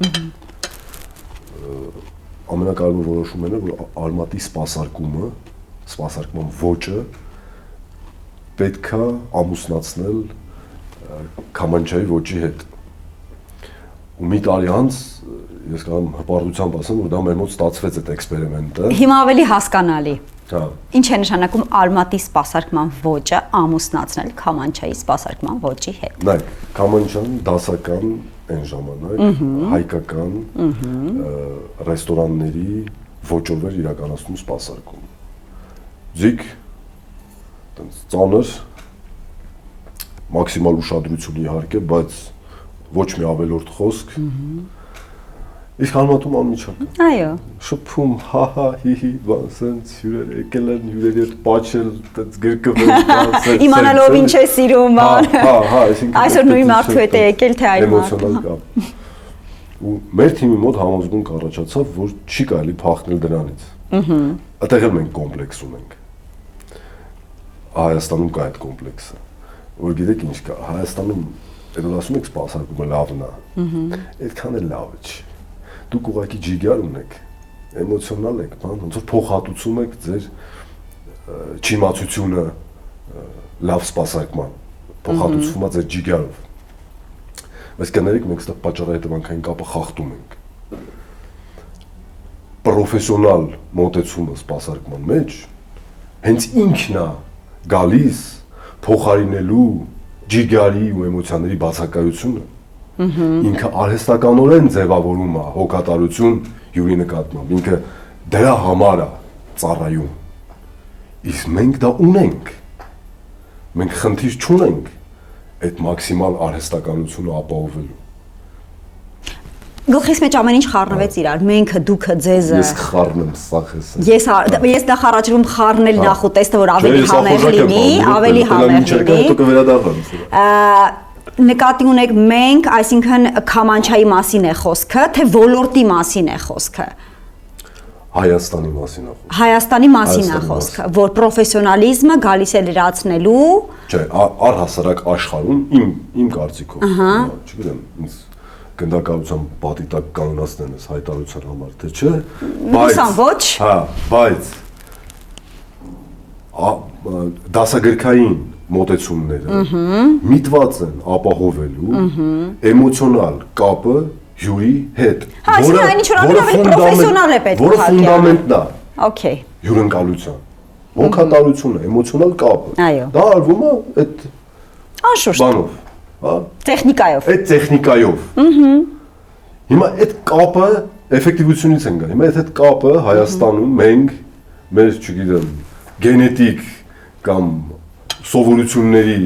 ամենակարևոր որոշումն է, որ արմատի սպասարկման ոճը պետք է ամուսնացնել քամանչայի ոճի հետ։ Ու մի տարի անց ես կարող եմ հպարտությամբ ասեմ, որ դա մեր մոտ ստացվեց այդ էքսպերիմենտը։ Հիմա ավելի հասկանալի։ Հա։ Ինչ է նշանակում արմատի սպասարկման ոճը ամուսնացնել քամանչայի սպասարկման ոճի հետ։ Նայեք, քամանչան դասական այն ժամանակ հայկական ռեստորանների ոճով էր իրականացնում սպասարկում։ Ձիգ տենց ծանր մաքսիմալ ուշադրություն իհարկե, բայց ոչ մի ավելորդ խոսք։ Իսկ արմատում անմիջական։ Այո։ Շփում, հա, հի, բանսենց հյուրեր եկել են, հյուրերի հետ պատճել, այդպես գրկվել, բանսենց։ Իմանալով ինչ է սիրում, բան։ Հա, այսինքն այսօր նույն մարդու հետ է եկել թե այլ մարդու։ Էմոցիոնալ կապ։ Ու մեր թիմի մոտ համոզմունք առաջացավ, որ չի կարելի փախնել դրանից։ Այդտեղ էլ մենք կոմպլեքս ունենք։ Հայաստանում կա այդ կոմպլեքսը։ Որ գիտեք ինչ կա, Հայաստանում այդ ասում եք սպասարկումը լավն է։ Այդքան էլ լավ չի։ Դուք ուղղակի ջիգար ունեք, էմոցիոնալ եք, բան, ոնց որ փոխհատուցում եք ձեր չիմացությունը լավ սպասարկման, փոխհատուցվում է ձեր ջիգարով։ Բայց կներեք մենք ստեղ պատճառահետևանքային կապը խախտում ենք։ Պրոֆեսիոնալ մոտեցումը սպասարկման մեջ հենց ինքն է գալիս փոխարինելու ջիգարի ու էմոցիաների բացակայությունը։ Ինքը արհեստականորեն ձևավորում է հոգատարություն հյուրի նկատմամբ, ինքը դրա համար է ծառայում։ Իսկ մենք դա ունենք։ Մենք խնդիր չունենք այդ մաքսիմալ արհեստականությունը ապահովելու։ Գլխիս մեջ ամեն ինչ խառնվեց իրար, մենք, դուքը, ձեզը։ Ես կխառնեմ, սախ ես։ Ես նախարարում խառնել նախուտեստը, որ ավելի համեղ լինի, ավելի համեղ լինի։ Նկատի ունեք մենք, այսինքն քամանչայի մասին է խոսքը, թե ոլորտի մասին է խոսքը։ Հայաստանի մասին է խոսքը։ Հայաստանի մասին է խոսքը, որ պրոֆեսիոնալիզմը գալիս է լրացնելու։ Չէ, առհասարակ աշխարհում իմ կարծիքով, չգիտեմ, ինձ գնդակահարության պատի տակ կանոնացնեն այս հայտարարության համար, թե չէ, բայց հա, բայց դասագրքային մոտեցումները միտված են ապահովելու էմոցիոնալ կապը հյուրի հետ, որը ֆունդամենտն է հյուրընկալության, հոգատարությունը, էմոցիոնալ կապը, դա արվում է այդ բանով, տեխնիկայով։ Այդ տեխնիկայով։ Հիմա այդ կապը էֆեկտիվությունից են գա։ Հիմա այդ կապը Հայաստանում մենք մեր, չգիտեմ, գենետիկ կամ սովորությունների,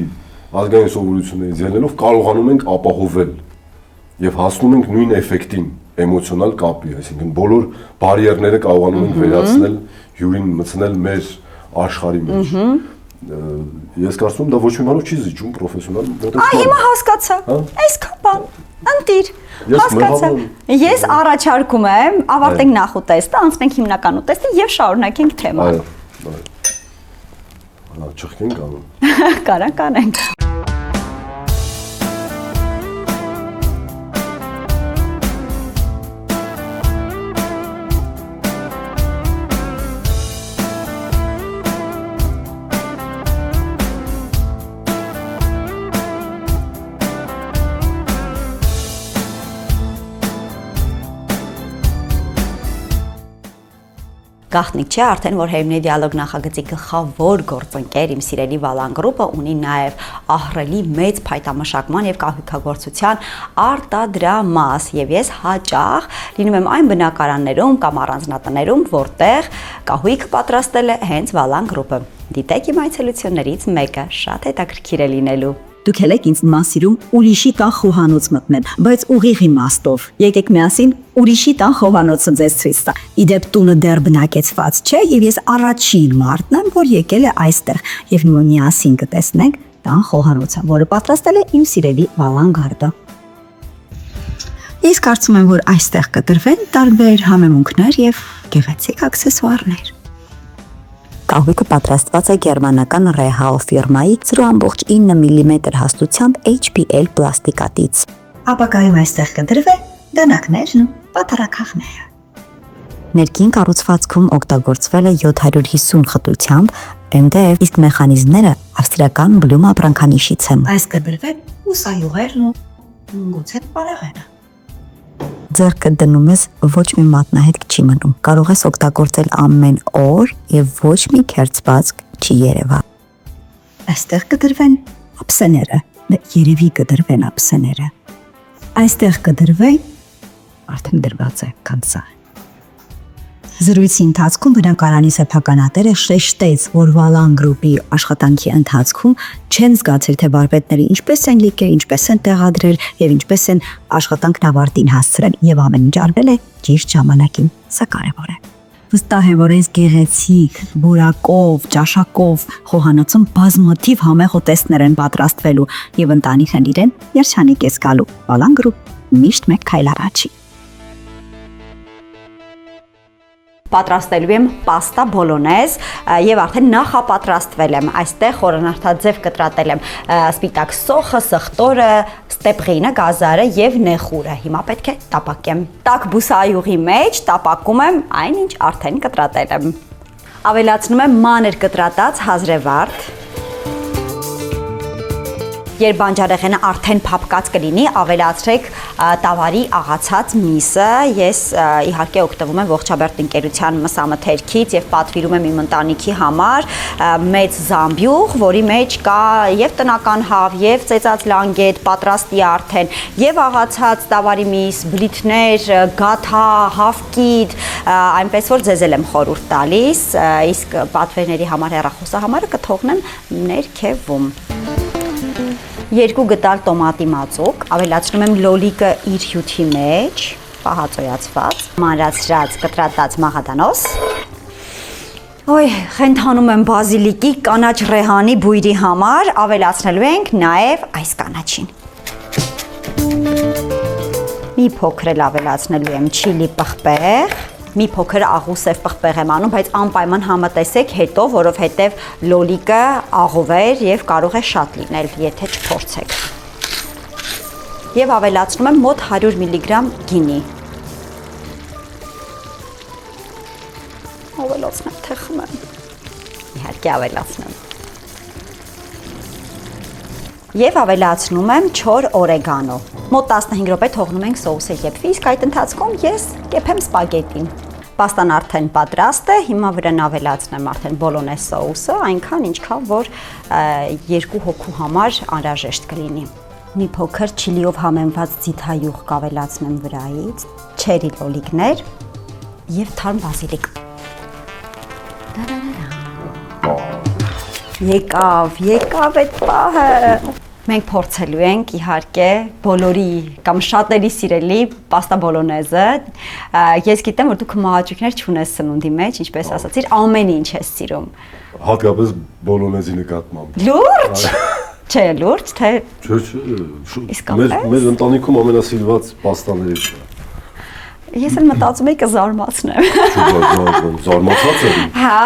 ազգային սովորություններից ելնելով կարողանում ենք ապահովել եւ հասնում ենք նույն էֆեկտին էմոցիոնալ կապի, այսինքն բոլոր բարիերները կարողանում ենք վերացնել, հյուրին մտցնել մեր աշխարհի մեջ։ Ես կարծում եմ դա ոչ մի բանով չի զիջում պրոֆեսիոնալ մոտեցման։ Հիմա հասկացա։ Այսքան բան։ Ընտիր, հասկացա։ Ես առաջարկում եմ ավարտենք նախ ուտեստը, անցնենք հիմնական ուտեստը եւ շարունակենք թեման։ Այո։ Չխկենք անում։ Կարանք անենք։ Գաղտնիք չէ, արդեն որ Հերմինե դիալոգ նախագծի գլխավոր գործընկեր իմ սիրելի Վալան գրուպը ունի նաև ահռելի մեծ փայտամշակման եւ կահույքագործության արտադրամաս եւ ես հաճախ լինում եմ այն բնակարաններում կամ առանձնատներում, որտեղ կահույք պատրաստել է հենց Վալան գրուպը։ Դիտեք իմ այցելություններից մեկը, շատ հետաքրքիր է լինելու։ Դուք ելեք ինձ նման ուրիշի տան խոհանոց մտնել, բայց ուղիղ իմաստով։ Եկեք միասին ուրիշի տան խոհանոցը ձեզ ցույց տա։ Իդեպ տունը դեռ բնակեցված չէ եւ ես առաջին մարդն եմ, որ եկել է այստեղ եւ հիմա միասին կտեսնենք տան խոհանոցը, որը պատրաստել է իմ սիրելի Վալան Գարդը։ Ես կարծում եմ, որ այստեղ կտրվեն տարբեր համեմունքներ եւ գեղեցիկ աքսեսուարներ։ Կահույքը պատրաստված է գերմանական Rehau ֆիրմայի 0.9 մմ հաստությամբ HPL պլաստիկատից։ Ապակայում այստեղ կդրվեն դանակներն ու պատառաքաղները։ Ներքին կառուցվածքում օգտագործվել է 750 խտությամբ MDF, իսկ մեխանիզմները ավստրիական բլում ապրանքանիշից են։ Այս կդրվեն ուսայուղերն ու գուցե պարեղենը։ Ձեռքը դնում ես, ոչ մի մատնահետք չի մնում։ Կարող ես օգտագործել ամեն օր եւ ոչ մի քերծվածք չի երևա։ Այստեղ կդրվեն ափսեները, երևի կդրվեն ափսեները։ Այստեղ կդրվեն արդեն դրված է կանցա։ Զրույցի ընթացքում բնակարանի սեփականատերը շեշտեց, որ Վալան գրուպի աշխատանքի ընթացքում չեն զգացել, թե վարպետները ինչպես են լիքել, ինչպես են տեղադրել եւ ինչպես են աշխատանքն ավարտին հասցրել եւ ամեն ինչ արվել է ճիշտ ժամանակին, սա կարեւոր է։ Վստահ եմ, որ այս գեղեցիկ, բուրակով, ճաշակով խոհանոցում բազմաթիվ համեղ ուտեստներ են պատրաստվելու եւ ընտանիքն իրեն երջանիկ է զգալու։ Վալան գրուպ միշտ մեկ քայլ առաջի։ Պատրաստելու եմ պաստա բոլոնեզ եւ արդեն նախապատրաստվել եմ։ Այստեղ խորանարդաձև կտրատել եմ սպիտակ սոխը, սխտորը, ստեպղինը, գազարը եւ նեխուրը։ Հիմա պետք է տապակեմ։ Տաք բուսայուղի մեջ տապակում եմ այն, ինչ արդեն կտրատել եմ։ Ավելացնում եմ մանր կտրատած հազրեվարդ։ Երբ բանջարեղենը արդեն փափկած կլինի, ավելացրեք տավարի աղացած միսը։ Ես իհարկե օգտվում եմ Ողջաբերդ ընկերության մսամթերքից եւ պատվիրում եմ իմ ընտանիքի համար մեծ զամբյուղ, որի մեջ կա եւ տնական հավ, եւ ծեծած լանգետ, պատրաստի արդեն, եւ աղացած տավարի միս, բլիթներ, գաթա, հավկիթ, այնպես որ ձեզ եմ խորհուրդ տալիս, իսկ պատվերների համար հեռախոսահամարը կթողնեմ ներքևում։ 2 գտալ տոմատի մածուկ, ավելացնում եմ լոլիկը իր հյութի մեջ, պահածոյացված, մանրացրած կտրատած մաղադանոս։ Խենթանում եմ բազիլիկի կանաչ ռեհանի բույրի համար, ավելացնելու ենք նաև այս կանաչին։ Մի փոքր էլ ավելացնելու եմ չիլի պղպեղ, մի փոքր աղուսև պղպեղ եմ անում, բայց անպայման համատեսեք հետո, որովհետև լոլիկը աղովեր եւ կարող է շատ լինել, եթե չփորձեք։ Եվ ավելացնում եմ մոտ 100 մգ գինի։ Ավելացնեմ, թե խմեմ։ Իհարկե ավելացնեմ։ Եվ ավելացնում եմ չոր օրեգանո։ Մոտ 15 րոպե թողնում ենք սոուսը եփվի, իսկ այդ ընթացքում ես կեփեմ սպագետին։ Պաստան արդեն պատրաստ է, հիմա վրան ավելացնեմ արդեն բոլոնեզ սոուսը, այնքան ինչքան որ 2 հոգու համար անհրաժեշտ կլինի։ Մի փոքր չիլիով համեմված ձիթայուղ կավելացնեմ վրայից, չերի լոլիկներ եւ թարմ բազիլիկ։ Եկավ այդ պահը։ Մենք փորձելու ենք իհարկե բոլորի կամ շատերի սիրելի պաստա բոլոնեզը։ Ես գիտեմ, որ դու քմահաճույքներ չունես սնունդի մեջ, ինչպես ասացիր, ամեն ինչ ես սիրում։ Հատկապես բոլոնեզի նկատմամբ։ Լուրջ։ Չէ, լուրջ, թե մեր ընտանիքում ամենասիրված պաստաներից է։ Ես էլ մտածում եի կզարմացնեմ։ Զարմացած եմ։ Հա։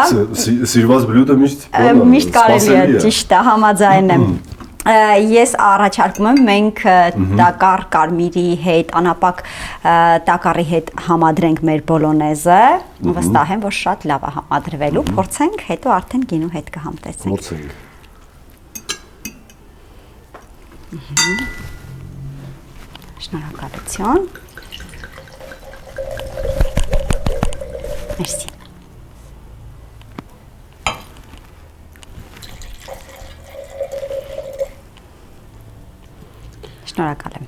Սիրված բլյուդը միշտ կարելի է, ճիշտ է, համաձայն եմ։ Ես առաջարկում եմ մենք տակառ կարմիրի հետ, անապակ տակառի հետ համադրենք մեր բոլոնեզը, վստահ եմ, որ շատ լավ է համադրվելու, փորձենք, հետո արդեն գինու հետ կհամտեսենք։ Փորձենք։ Շնորհակալություն։ Մերսի։ Շնորհակալ եմ։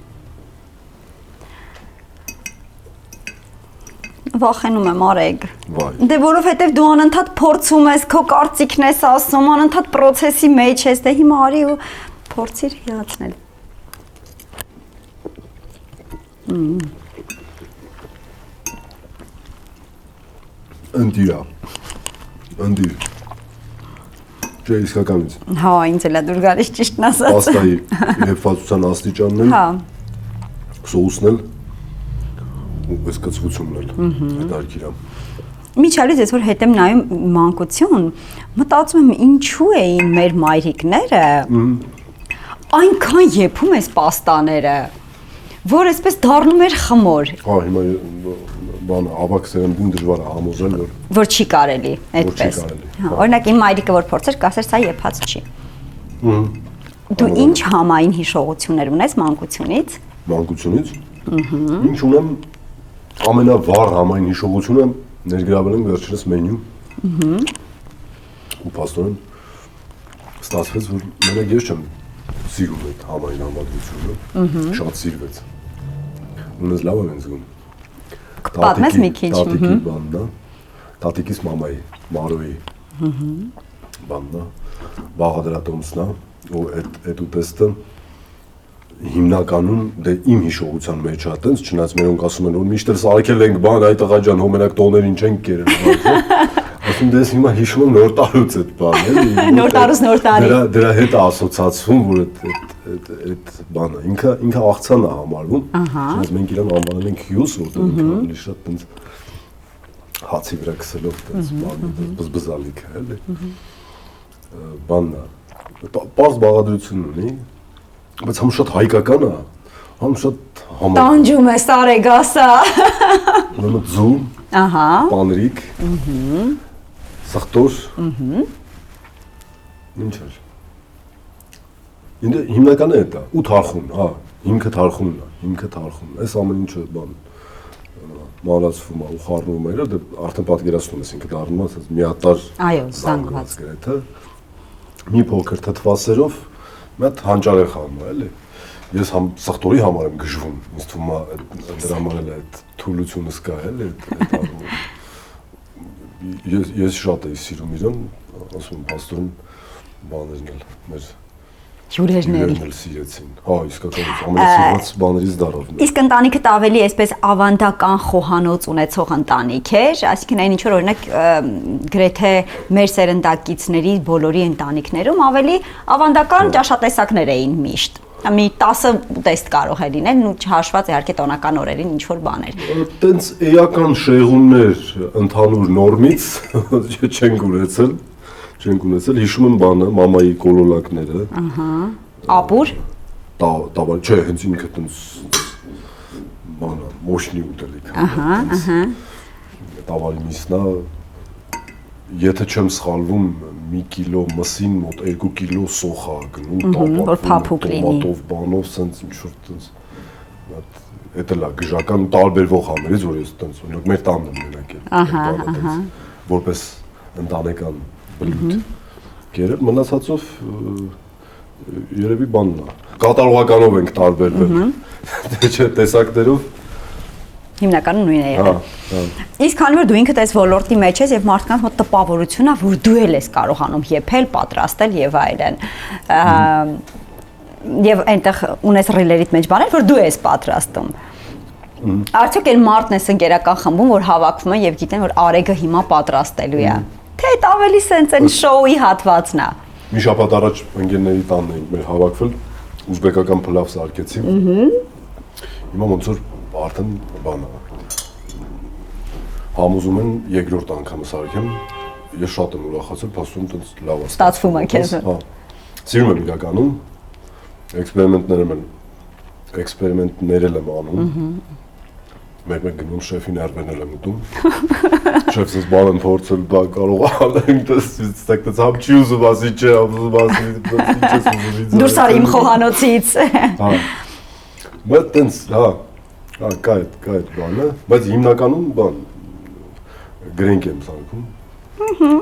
Վախենում եմ արեգ։ Դե որովհետև դու անընդհատ փորձում ես, քո կարծիքն ես ասում, անընդհատ process-ի մեջ ես, դե հիմա արի ու փորձիր հիացնել։ Ընդիրա։ Ընդիր։ Չէ, իսկականից։ Հա, ինձ էլ է դուր գալիս ճիշտն ասած։ Պաստայի հեփվածության աստիճանն էլ, Հա։ սոուսն էլ, ու պես կծվությունն էլ, այդ արկիրա։ Միջալից ես որ հետ եմ նայում մանկություն, մտածում եմ ինչու էին մեր մայրիկները այնքան եփում այս պաստաները, որ այսպես դառնում էր խմոր։ Հա, հիմա բանը ավակ սերնդին դժվար է համոզել, որ չի կարելի, այդպես։ Հա, օրինակ իմ մայրիկը որ փորձեր, կասեր սա եփած չի։ Դու ինչ համային հիշողություններ ունես մանկությունից։ Մանկությունից։ Ինչ ունեմ ամենավառ համային հիշողությունը ներգրավել եմ վերջերս մենյու։ Ու փաստորեն ստացվեց, որ մենակ ես չեմ սիրում այդ համային համադրությունը, շատ սիրվեց։ Ունես լավ եմ զգում։ Պատմես մի քիչ։ Տատիկի բանն է, տատիկիս մամայի, Մարոյի բանն է, բաղադրատոմսն է, ու այդ ուտեստը հիմնականում դե իմ հիշողության մեջ է, տենց չնայած մերոնք ասում են, որ միշտ էլ սարքել ենք բան, այ տղա ջան, հո մենակ տոներին չենք կերել, ասում դες հիմա հիշում եմ նոր տարուց այդ բանը, էլի։ Նոր տարուց նոր տարի։ Դրա հետ է ասոցացվում, որ այդ բանը ինքը աղցան է համարվում, չնայած մենք իրան անվանել ենք հյուս, որտեղ ինքը ավելի շատ տենց հացի վրա քսելով տենց բան, բզբզալիք է, էլի։ Բանն է։ Պարզ բաղադրություն ունի, բայց համ շատ հայկական է, համ շատ համա։ Տանջում է Սարեգ ասա։ Ուրեմն ձու, Ահա։ պանրիկ, սխտոր, ինչ էր։ Ինձ հիմնականը է դա, ու թարխուն, հա, հիմքը թարխունն է, այս ամեն ինչը բան մանրացվում է ու խառնվում է, դե արդեն պատկերացնում ես ինքը դառնում է միատար զանգված գրեթե, մի փոքր թթվասերով մի հատ հանճար է խառնում, էլի։ Ես համ սխտորի համար եմ գժվում, ինձ թվում է դրա համար էլ այդ թուլությունս կա, էլի, այդ առումով։ Ես շատ էի սիրում իրեն, ասում եմ, փաստորեն բաներն էլ մեր Հյուրերն էլ սիրեցին։ Հա, իսկականից ամենասիրված բաներից դարավ։ Իսկ ընտանիքդ ավելի այսպես ավանդական խոհանոց ունեցող ընտանիք էր, այսինքն այն ինչ որ օրինակ գրեթե մեր սերնդակիցների բոլորի ընտանիքներում ավելի ավանդական ճաշատեսակներ էին միշտ։ Մի 10 ուտեստ կարող է լինել, ու չհաշված իհարկե տոնական օրերին ինչ որ բաներ։ Տենց էական շեղումներ ընդհանուր նորմից չենք ունեցել։ Չենք ունեցել, հիշում եմ բանը, մամայի կոլոլակները։ Ահա։ Ապուր։ Տավար, չէ, հենց ինքը տենց բանը, մոշնի ուտելիք։ Ահա, ահա։ Տավարի միսնա, եթե չեմ սխալվում, մի կիլո մսին մոտ 2 կիլո սոխա գնում, որ փափուկ լինի։ տոմատով, բանով, սենց ինչ-որ տենց, էդ էլ է գժական տարբերվող համերից, որ ես տենց, օրինակ մեր տանն եմ մենակ է։ Ահա, ահա։ Որպես ընտանեկան բլութ կերել, մնացածով երևի բանն է։ Կատարողականով ենք տարբերվել, չէ, տեսակներով։ Հիմնականում նույնն է եղել։ Իսկ քանի որ դու ինքդ այս ոլորտի մեջ ես եւ մարդկանց մոտ տպավորություն է, որ դու էլ ես կարողանում եփել, պատրաստել եւ այլն։ եւ այնտեղ ունես ռիլերիդ մեջ բաներ, որ դու ես պատրաստում։ Արդյոք այն մարդն է ընկերական խմբում, որ հավաքվում են եւ գիտեն, որ Արեգը հիմա պատրաստելու է։ Թե այդ ավելի սենց այն շոուի հատվածն է։ Մի շաբաթ առաջ ընկերների տանն էինք մեր հավաքվել, ուզբեկական փլավ սարքեցի։ Հիմա ոնց որ արդեն բան է։ Համոզում են երկրորդ անգամ սարքեմ, ես շատ եմ ուրախացել, փաստում տենց լավ է ստացվում է քեզ։ Հա։ Սիրում եմ իրականում, էքսպերիմենտներ եմ անում։ Մեկ գնում շեֆին արվենել եմ ուտում։ Շեֆս ես բան եմ փորձել, դա կարող անենք, դες համ չի ուզում ասի չէ, ուզում ասի ինչ ես ուզում։ Դուրս արի իմ խոհանոցից։ Հա։ Բայց տենց, հա, կա այդ բանը, բայց հիմնականում բան գրենք եմ սարքում։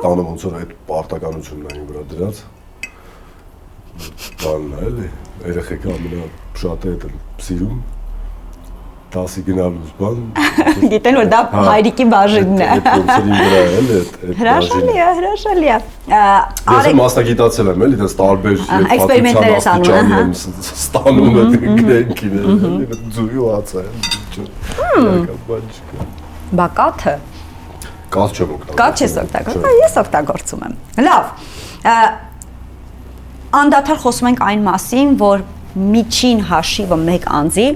Տանը ոնց որ այդ պարտականությունն այն վրա դրած։ Բանն է, էլի, երեխեքը ամենաշատը այդ սիրում։ 10 գնալուց բան։ Գիտեն որ դա հայրիկի բաժինն է։ Այդ ոնցերի վրա է, էլի, այդ Հրաշալի է, հրաշալի է։ Ես մասնագիտացել եմ, էլի, դες տարբեր էքսպերիմենտներ ես անում, եմ ստանում այդ գրենքին, էլի, ձուի ու հացը, Բա կաթը։ Կաթ չեմ օգտագործում։ Կաթ չես օգտագործում, ես օգտագործում եմ։ Լավ։ Անդադար խոսում ենք այն մասին, որ միջին հաշիվը մեկ անձի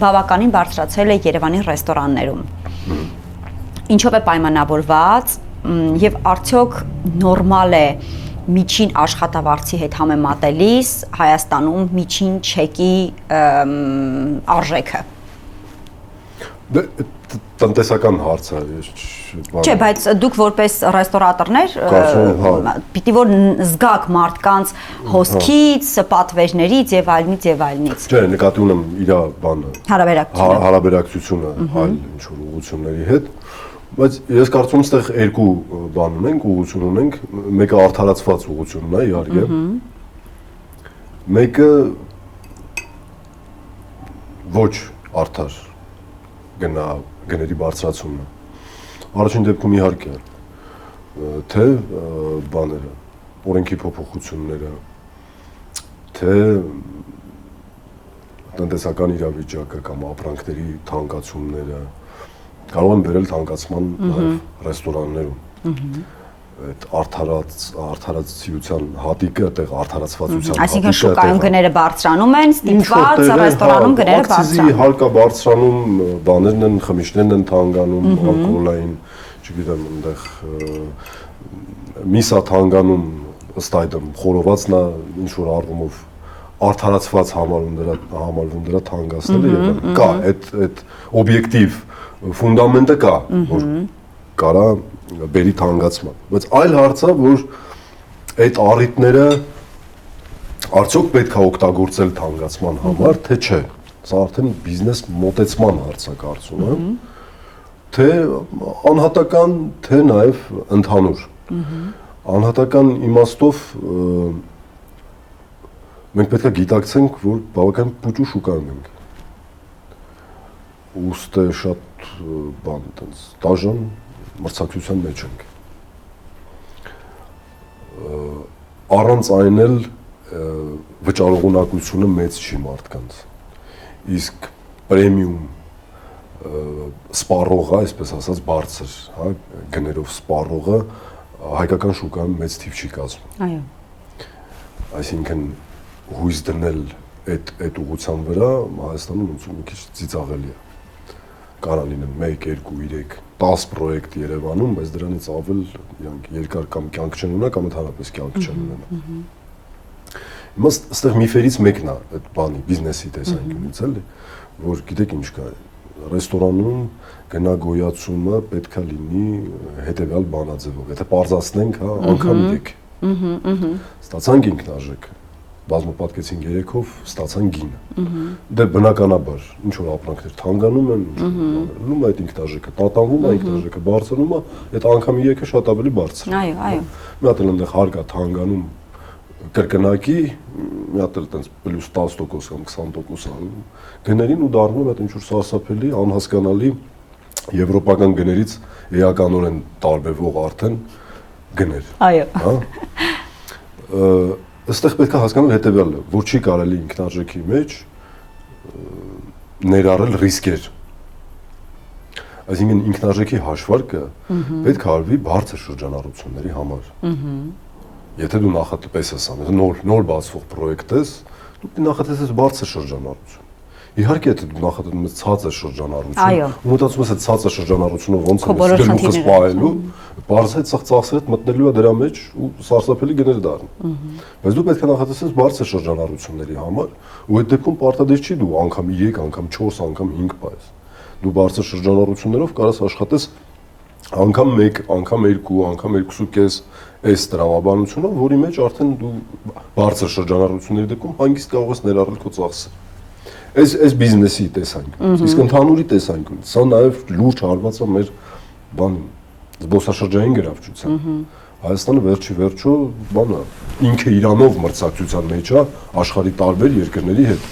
բավականին բարձրացել է Երևանի ռեստորաններում։ Ինչով է պայմանավորված եւ արդյոք նորմալ է միջին աշխատավարձի հետ համեմատելիս Հայաստանում միջին չեկի արժեքը։ Տնտեսական հարց է, Չէ, բայց դուք որպես ռեստորատորներ պիտի որ զգաք մարդկանց հոսքից, պատվերներից եւ այլնից։ Չէ, նկատի ունեմ իր բանը։ Հարաբերակցությունը այլ ինչ-որ ուղղությունների հետ, բայց ես կարծում եմ այստեղ երկու բան ունենք, ուղղություն ունենք, մեկը արդարացված ուղղությունն է, իհարկե։ Մեկը ոչ արդար գների բարձրացումն է։ Առաջին դեպքում իհարկե թե բաները, օրենքի փոփոխությունները, թե տնտեսական իրավիճակը կամ ապրանքների թանկացումները կարող են բերել թանկացման նաև ռեստորաններում։ Այդ արդարացիության հատիկը, այդտեղ արդարացվածության հատիկը։ Այսինքն շուկայում գները բարձրանում են, ստիպված ռեստորանում գները բարձրանում։ Ակցիզի հարկը բարձրանում, բաներն են, խմիչքներն են թանկանում, ալկոհոլային, չգիտեմ, այնտեղ միսա թանկանում, ըստ այդմ խորովածն է ինչ որ առումով արդարացված համարվում դրա թանկացնելը եւ կա այդ օբյեկտիվ ֆունդամենտը կա, որ կարա բերի թանկացման, բայց այլ հարց է, որ այդ առիթները արդյոք պետք է օգտագործել թանկացման համար, թե չէ։ Սա արդեն բիզնես մոտեցման հարց է, կարծում եմ, թե անհատական, թե նաև ընդհանուր։ Անհատական իմաստով մենք պետք է գիտակցենք, որ բավական փոքր շուկայում ենք։ Ուստի շատ բան տենց դաժան մրցակցության մեջ ենք։ Առանց այն էլ վճարողունակությունը մեծ չի մարդկանց։ Իսկ պրեմիում սպառողը, այսպես ասած, բարձր, հա, գներով սպառողը հայկական շուկայում մեծ թիվ չի կազմում։ Այո։ Այսինքն հույս դնել այդ ուղղության վրա Հայաստանում ոնց մի քիչ ծիծաղելի է։ Կարա լինեն 1, 2, 3, 10 պրոյեկտ Երևանում, բայց դրանից ավել երկար կամ կյանք չեն ունենա, կամ ընդհանրապես կյանք չեն ունենա։ Հիմա այստեղ միֆերից մեկն է այդ բանի, բիզնեսի տեսանկյունից, էլի, որ գիտեք ինչ կա, ռեստորանում գնագոյացումը պետք է լինի հետևյալ բանաձևով։ Եթե պարզացնենք, հա, անգամ դեք։ Ստացանք ինքնարժեք, բազմապատկեցին 3-ով, ստացան գինը։ Դե բնականաբար, ինչ որ ապրանքներ թանկանում են, լում այդ ինքնարժեքը, տատանվում է ինքնարժեքը, բարձրանում է, այդ անգամի եկը շատ ավելի բարձր։ Այո, այո։ Մի հատ էլ այնտեղ հարկա թանկանում կրկնակի, մի հատ էլ այտենց +10% կամ 20% անում գներին ու դառնում է այդ ինչ որ սարսափելի, անհասկանալի եվրոպական գներից էականորեն տարբերվող արդեն գներ։ Այո։ Հա։ Այստեղ պետք է հասկանալ հետևյալը, որ չի կարելի ինքնարժեքի մեջ ներառել ռիսկեր։ Այսինքն ինքնարժեքի հաշվարկը պետք է արվի բարձր շրջանառությունների համար։ Եթե դու նախատես ես անում, նոր բացվող պրոյեկտ ես, դու նախատես ես բարձր շրջանառություն։ Իհարկե եթե դու նախատեսում ես ցածր շրջանառություն, ու մտածում ես այդ ցածր շրջանառությունով ոնց է գլուխս պահելու, բարձր ծախսերդ մտնելու է դրա մեջ ու սարսափելի գներ դառնում։ Բայց դու պետք է նախատեսես բարձր շրջանառությունների համար, ու այդ դեպքում պարտադիր չի դու անգամ 3, անգամ 4, անգամ 5 պայես։ Դու բարձր շրջանառություններով կարաս աշխատես անգամ 1, անգամ 2, անգամ 2.5 այս տրամաբանությունով, որի մեջ արդեն դու բարձր շրջանառությունների դեպքում հանգիստ կարող ես ներառել քո ծախսերը։ Այս բիզնեսի տեսանկյունից, իսկ ընդհանուրի տեսանկյունից, սա նաև լուրջ հարված է մեր զբոսաշրջային գրավչության։ Հայաստանը վերջի վերջո ինքը իրանով մրցակցության մեջ է աշխարհի տարբեր երկրների հետ։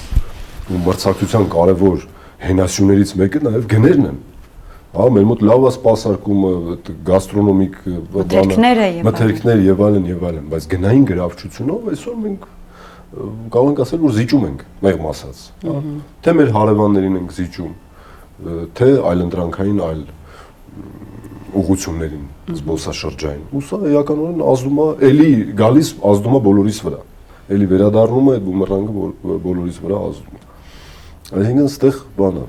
Ու մրցակցության կարևոր հենասյուներից մեկը նաև գներն են։ Մեր մոտ լավ է սպասարկումը, գաստրոնոմիկ մթերքներ եւ այլն, բայց գնային գրավչությունով այսօր մենք կարող ենք ասել, որ զիջում ենք, մեղմ ասած, թե մեր հարևաններին ենք զիջում, թե այլընտրանքային այլ ուղղություններին զբոսաշրջային։ Ու սա էականորեն ազդում է, էլի գալիս ազդում է բոլորիս վրա, էլի վերադառնում է այդ բումերանգը բոլորիս վրա ազդում է։ Այսինքն այստեղ բանը,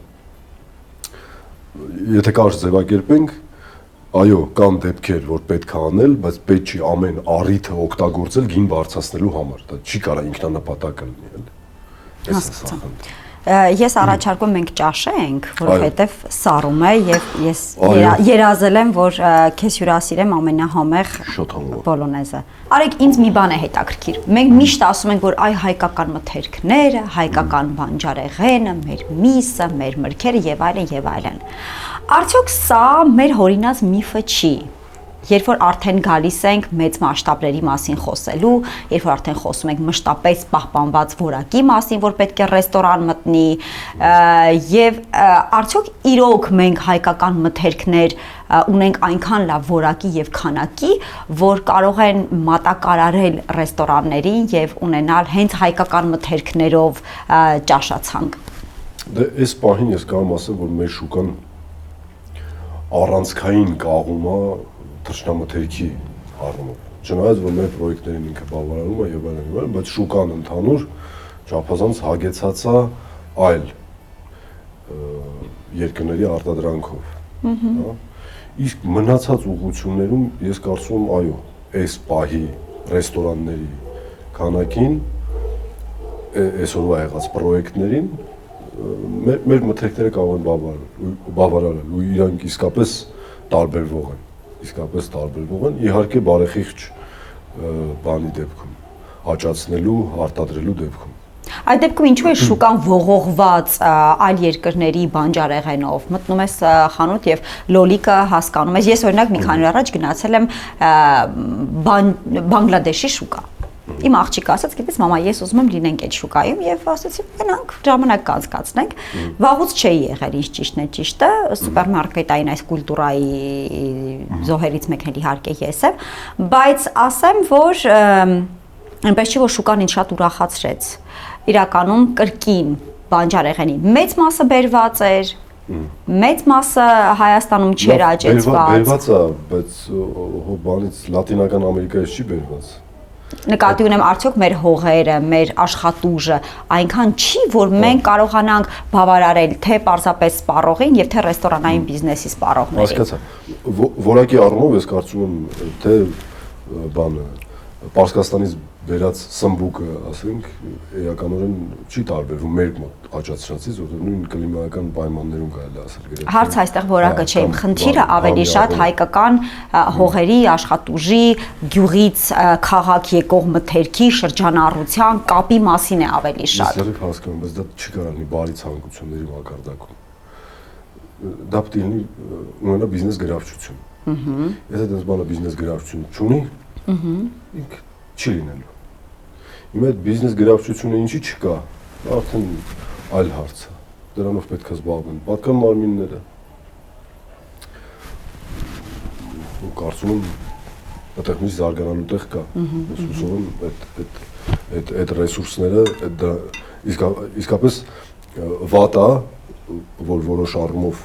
եթե կարճ ձևակերպենք, այո, կան դեպքեր, որ պետք է անել, բայց պետք չի ամեն առիթը օգտագործել գին բարձրացնելու համար, դա չի կարա ինքնանպատակ լինի, էլի։ Հասկացա։ Ես առաջարկում ենք ճաշենք, որովհետև սառում է եւ ես երազել եմ, որ քեզ հյուրասիրեմ ամենահամեղ բոլոնեզը։ Արեք, ինձ մի բան է հետաքրքիր։ Մենք միշտ ասում ենք, որ այ հայկական մթերքները, հայկական բանջարեղենը, մեր միսը, մեր մրգերը եւ այլն եւ այլն։ Արդյոք սա մեր հորինած միֆը չի։ Երբ որ արդեն գալիս ենք մեծ մասշտաբների մասին խոսելու, երբ որ արդեն խոսում ենք մշտապես պահպանված որակի մասին, որ պետք է ռեստորան մտնի, եւ արդյոք իրոք մենք հայկական մթերքներ ունենք այնքան լավ որակի եւ քանակի, որ կարող են մատակարարել ռեստորաններին եւ ունենալ հենց հայկական մթերքներով ճաշացանկ։ Դե այս պահին ես կարող ասեմ, որ մեր շուկան առանցքային կաղում է թռչնամթերքի առումով։ Չնայած որ մեր պրոյեկտներին ինքը բավարարում է եւ այլն, բայց շուկան ընդհանուր չափազանց հագեցած է այլ երկրների արտադրանքով։ Իսկ մնացած ուղղություններում ես կարծում եմ, այո, այս պահի ռեստորանների քանակին այսօրվա եղած պրոյեկտներին մեր մթերքները կարող են բավարարել ու իրանք իսկապես տարբերվող են, իհարկե բարեխիղճ բանի դեպքում, աճացնելու, արտադրելու դեպքում։ Այդ դեպքում ինչու է շուկան ողողված այլ երկրների բանջարեղենով։ Մտնում ես խանութ եւ լոլիկը հասկանում ես։ Ես օրինակ մի քանի օր առաջ գնացել եմ Բանգլադեշի շուկա։ Իմ աղջիկը ասաց, գիտես մամա, ես ուզում եմ լինենք այդ շուկայում եւ ասացի, գնանք, ժամանակ կանցկացնենք։ Վաղուց չէի եղել, ինչ ճիշտը, սուպերմարկետային այս կուլտուրայի զոհերից մեկն էլ իհարկե ես եմ, բայց ասեմ, որ այնպես չի, որ շուկան ինձ շատ ուրախացրեց։ Իրականում կրկին բանջարեղենի մեծ մասը բերված էր, մեծ մասը Հայաստանում չէր աճեցված։ Բերված է, բայց բանից Լատինական Ամերիկայից չի բերված։ Նկատի ունեմ, արդյոք մեր հողերը, մեր աշխատուժը այնքան չի, որ մենք կարողանանք բավարարել թե պարզապես սպառողին եւ թե ռեստորանային բիզնեսի սպառողներին։ Հասկացա։ Որակի առումով ես կարծում եմ, թե բանը Պարսկաստանից բերած սմբուկը, ասենք, էականորեն չի տարբերվում մեր մոտ աճացրածից, որտեղ նույն կլիմայական պայմաններում կարելի ասել։ Հարց այստեղ որակը չէ, իմ խնդիրը ավելի շատ հայկական հողերի, աշխատուժի, գյուղից քաղաք եկող մթերքի, շրջանառության, կապի մասին է ավելի շատ։ Ես հասկանում եմ, բայց դա չի կարող լինի բարի ցանկությունների մակարդակում։ Դա պետք է լինի ունենա բիզնես գրավչություն։ Եթե դες բանը բիզնես գրավչություն չունի, ինք չի լինելու։ Հիմա այդ բիզնես գրավչությունը ինչի չկա, արդեն այլ հարց է։ Դրանով պետք է զբաղվեն պատկան մարմինները։ Ու կարծում եմ այդտեղ մի զարգանալու տեղ կա։ Ես հուսով եմ այդ ռեսուրսները իսկապես վատա, որ որոշ առումով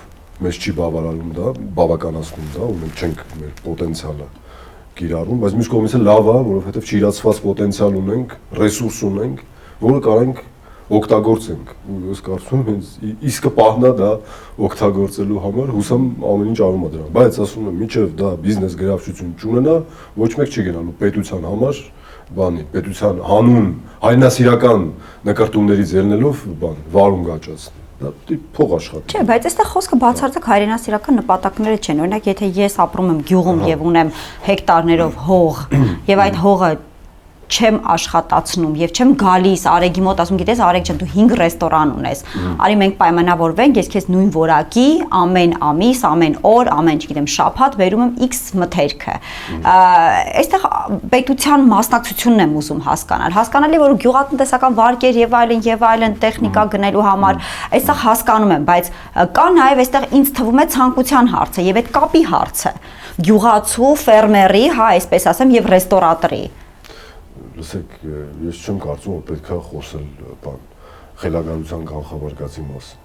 մեզ չի բավարարում դա, բավականացնում դա, ու մենք չենք մեր պոտենցիալը կիրառում, բայց մյուս կողմից լավ է, որովհետև չիրացված պոտենցիալ ունենք, ռեսուրս ունենք, որը կարող ենք օգտագործենք։ Ու ես կարծում եմ իսկը պահնա դա օգտագործելու համար, հուսամ ամեն ինչ արում է դրան։ Բայց ասում եմ, մինչև դա բիզնես գրավչություն չունենա, ոչ մեկ չի գնալու պետության համար, պետության հանուն հայրենասիրական նկարտումներից ելնելով վարում գաճացնել։ Դա փող աշխատի։ Չէ, բայց այստեղ խոսքը բացարձակ հայրենասիրական նպատակները չեն։ Օրինակ, եթե ես ապրում եմ գյուղում եւ ունեմ հեկտարներով հող, եւ այդ հողը չեմ աշխատացնում եւ չեմ գալիս Արեգի մոտ, ասում գիտես Արեգ ջան, դու 5 ռեստորան ունես, արի մենք պայմանավորվենք, ես քեզ նույն որակի ամեն ամիս, ամեն օր, ամեն, չգիտեմ, շաբաթ բերում եմ X մթերքը։ Այստեղ պետության մասնակցությունն եմ ուզում հասկանալ։ Հասկանալի որ գյուղատնտեսական վարկեր եւ այլն տեխնիկա գնելու համար, այստեղ հասկանում եմ, բայց կա նաեւ այստեղ ինձ թվում է ցանկության հարցը եւ այդ կապի հարցը։ Գյուղացու, ֆերմերի, հա, այսպես ասեմ, եւ ռեստորատորի։ Լսեք, ես չեմ կարծում, որ պետք է խոսել խելագարության կանխավարկածի մասին։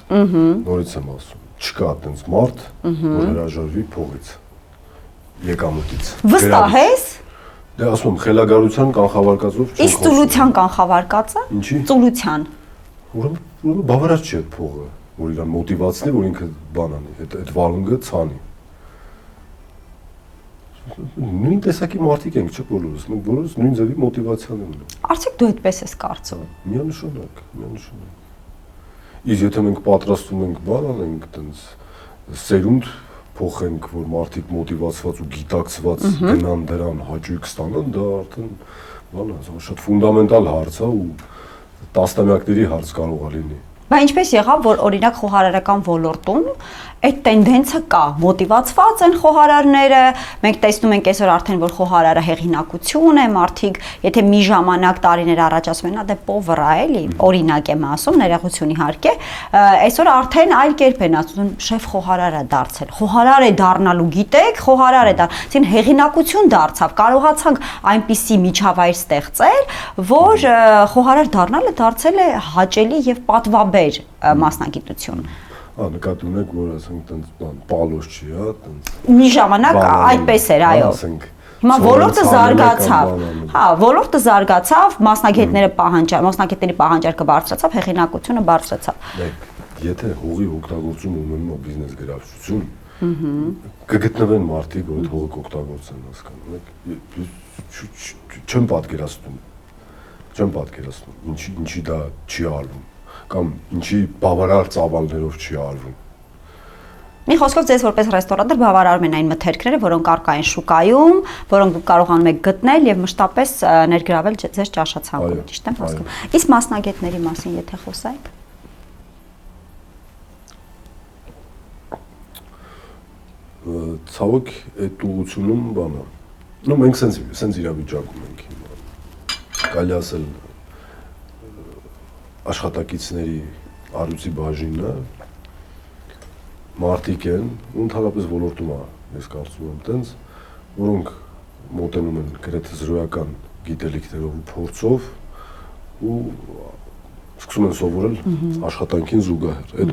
Նորից եմ ասում, չկա այդպես մարդ, որ հրաժարվի փողից, եկամուտից։ Վստահ ես։ Դե ասում եմ, խելագարության կանխավարկածով չեմ խոսում։ Իսկ ծուլության կանխավարկածը։ Ինչի։ Ծուլության։ Ուրեմն բավարար չի այդ փողը, որ իրան մոտիվացնի, որ ինքը բան անի, այդ վարունգը ցանի։ Նույն տեսակի մարդիկ ենք, չէ՞ բոլորս, մենք բոլորս նույն ձևի մոտիվացիան ունենք։ Արդյոք դու այդպես ես կարծում։ Միանշանակ։ Իսկ եթե մենք պատրաստում ենք բան անենք, այտենց սերունդ փոխենք, որ մարդիկ մոտիվացված ու գիտակցված գնան դրան, հաճույք ստանան, դա արդեն բան է, շատ ֆունդամենտալ հարց է ու տասնամյակների հարց կարող է լինի։ Բայց ինչպես եղավ, որ օրինակ խոհարարական ոլորտում այդ տենդենսը կա, մոտիվացված են խոհարարները, մենք տեսնում ենք այսօր արդեն, որ խոհարարը հեղինակություն է, մարդիկ, եթե մի ժամանակ տարիներ առաջ ասում են, դե պովր է, էլի, օրինակ եմ ասում, ներողություն իհարկե, այսօր արդեն այլ կերպ են ասում, շեֆ խոհարար է դարձել, խոհարար է դառնալու, գիտեք, խոհարար է դարձել, հեղինակություն դարձավ, կարողացանք այնպիսի միջավայր ստեղծել, որ խոհարար դառնալը դարձել է հաճելի եւ պատվաբեր մասնագիտություն։ Նկատի ունեք, որ ասենք տենց բան պալոս չի, հա, տենց։ Մի ժամանակ այդպես էր, այո։ Հիմա ոլորտը զարգացավ։ Հա, ոլորտը զարգացավ, մասնագետների պահանջարկը բարձրացավ, հեղինակությունը բարձրացավ։ Եթե հողի օգտագործում ունենա բիզնես գրավչություն, կգտնվեն մարդիկ, որ այդ հողը կօգտագործեն, հասկանում եք։ Չեմ պատկերացնում, ինչի դա չի արվում, կամ ինչի բավարար ծավալներով չի արվում։ Մի խոսքով ձեզ որպես ռեստորատոր բավարարում են այն մթերքները, որոնք առկա են շուկայում, որոնք դուք կարողանում եք գտնել եւ մշտապես ներգրավել ձեր ճաշացանկում, ճիշտ եմ հասկանում։ Իսկ մասնագետների մասին եթե խոսայք։ Ցավոք այդ ուղղությունում բանը։ Մենք սենց իրավիճակում ենք հիմա։ Կարելի ասել աշխատակիցների առյուծի բաժինը մարդիկ են, ու ընդհանրապես ոլորտում է, ես կարծում եմ տենց, որոնք մոտենում են գրեթե զրոյական գիտելիքներով ու փորձով ու սկսում են սովորել աշխատանքին զուգահեռ։ Այդ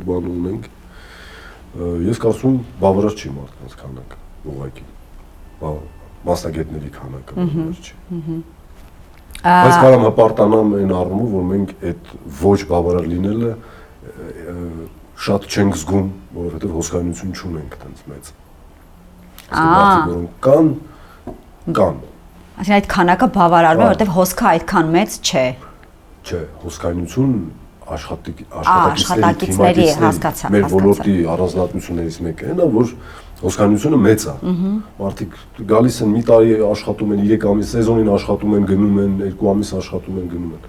բանը ունենք, ես կարծում բավարար չի մարդկանց քանակը, ուղղակի, մասնագետների քանակը բավարար չի։ Բայց կարող եմ հպարտանամ այն առումով, որ մենք այդ ոչ բավարար լինելը շատ չենք զգում, որովհետև հոսքայնություն չունենք այդպես մեծ։ Մարդիկ որոնք կան։ Այսինքն այդ քանակը բավարարում է, որովհետև հոսքը այդքան մեծ չէ։ Չէ, հոսքայնություն աշխատակիցների հասկացա։ Մեր ոլորտի առանձնահատկություններից մեկը այն է, որ հոսքայնությունը մեծ է։ Մարդիկ գալիս են մի տարի աշխատում են, 3 ամիս սեզոնին աշխատում են, գնում են, 2 ամիս աշխատում են, գնում են։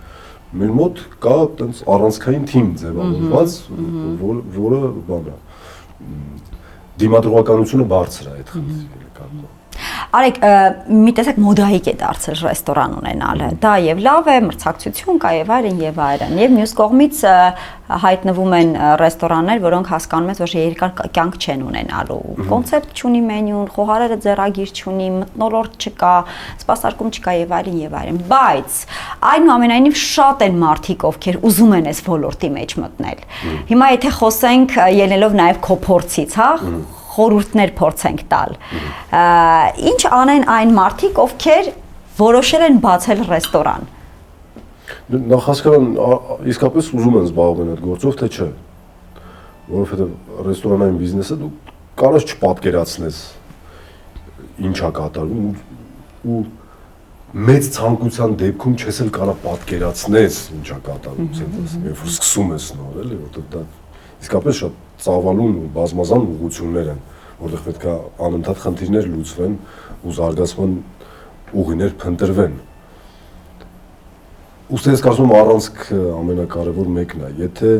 Մեր մոտ կա այտենց առանցքային թիմ ձևավորված, որը բան է։ Դիմադրողականությունը բարձր է այդ խնդրի նկատմամբ։ Արեք, մի տեսակ մոդայիկ է դարձել ռեստորան ունենալը։ Դա եւ լավ է, մրցակցություն կա եւ այլն եւ այլն։ Եվ մյուս կողմից հայտնվում են ռեստորաններ, որոնք հասկանում են, որ երկար կյանք չեն ունենալու։ Կոնցեպտ չունի մենյուն, խոհարարը ձեռագիր չունի, մթնոլորտ չկա, սպասարկում չկա եւ այլն եւ այլն։ Բայց այնուամենայնիվ շատ են մարդիկ, ովքեր ուզում են այս ոլորտի մեջ մտնել։ Հիմա եթե խոսենք ելնելով նաեւ քո փորձից, հա, խորհուրդներ փորձենք տալ։ Ինչ անեն այն մարդիկ, ովքեր որոշել են բացել ռեստորան։ Նախ հասկանան իսկապես ուզում են զբաղվել այդ գործով, թե չէ։ Որովհետև ռեստորանային բիզնեսը դու կարես չպատկերացնես ինչա կատարվում ու մեծ ցանկության դեպքում չես էլ կարա պատկերացնես ինչա կատարվում, երբ որ սկսում ես նոր, էլի, որտեղ դա իսկապես շատ ծավալուն ու բազմազան ուղղություններ են, որտեղ պետք է անընդհատ խնդիրներ լուծվեն ու զարգացման ուղիներ փնտրվեն։ Ուստի ես կարծում եմ առանցք ամենակարևոր մեկն է, եթե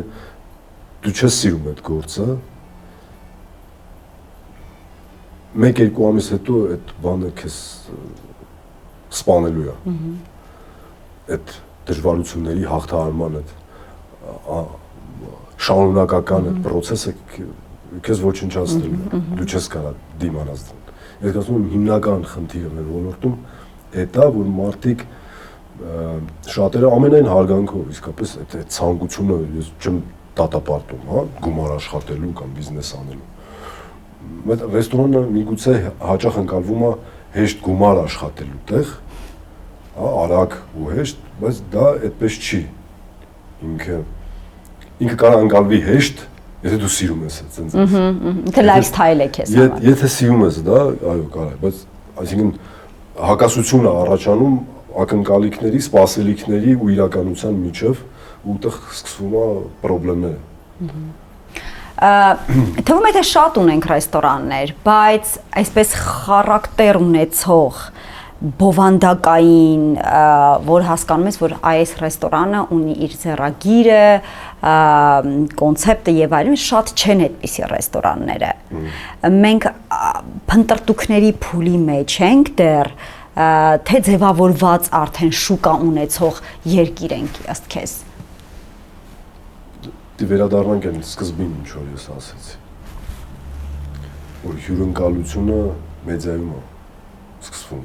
դու չես սիրում այդ գործը, 1-2 ամիս հետո այդ բանը քեզ սպանելու է։ Այդ դժվարությունների հաղթահարման այդ շարունակական այդ process-ը քեզ ոչնչացնելու, դու չես կարա դիմանալ դրան։ Ես կարծում եմ հիմնական խնդիրը մեր ոլորտում դա որ մարդիկ շատերը ամենայն հարգանքով իսկապես այդ ցանկությունը ես չեմ դատապարտում, հա, գումար աշխատելու կամ բիզնես անելու։ Բայց ռեստորանը միգուցե հաճախ ընկալվում է հեշտ գումար աշխատելու տեղ, հա, արագ ու հեշտ, բայց դա այդպես չի։ Ինքը կարող ընկալվի հեշտ, եթե դու սիրում ես այդ։ Թե լայֆսթայլ է քեզ համար։ Եթե սիրում ես դա, այո, կարող, բայց այսինքն հակասություն է առաջանում ակնկալիքների, սպասելիքների ու իրականության միջև, ուտեղ սկսվում է խնդիրները։ Թվում է թե շատ ունենք ռեստորաններ, բայց այսպես խարակտեր ունեցող բովանդակային, որ հասկանում ես, որ այս ռեստորանը ունի իր ձեռագիրը, կոնցեպտը եւ այլն, շատ չեն այդպիսի ռեստորանները։ Մենք փնտրտուքների փուլի մեջ ենք դեռ, թե ձևավորված արդեն շուկա ունեցող երկիր ենք ըստ քեզ։ Դե վերադառնանք այն սկզբին, ինչ որ ես ասեցի, որ հյուրընկալությունը մեդիայում է սկսվում,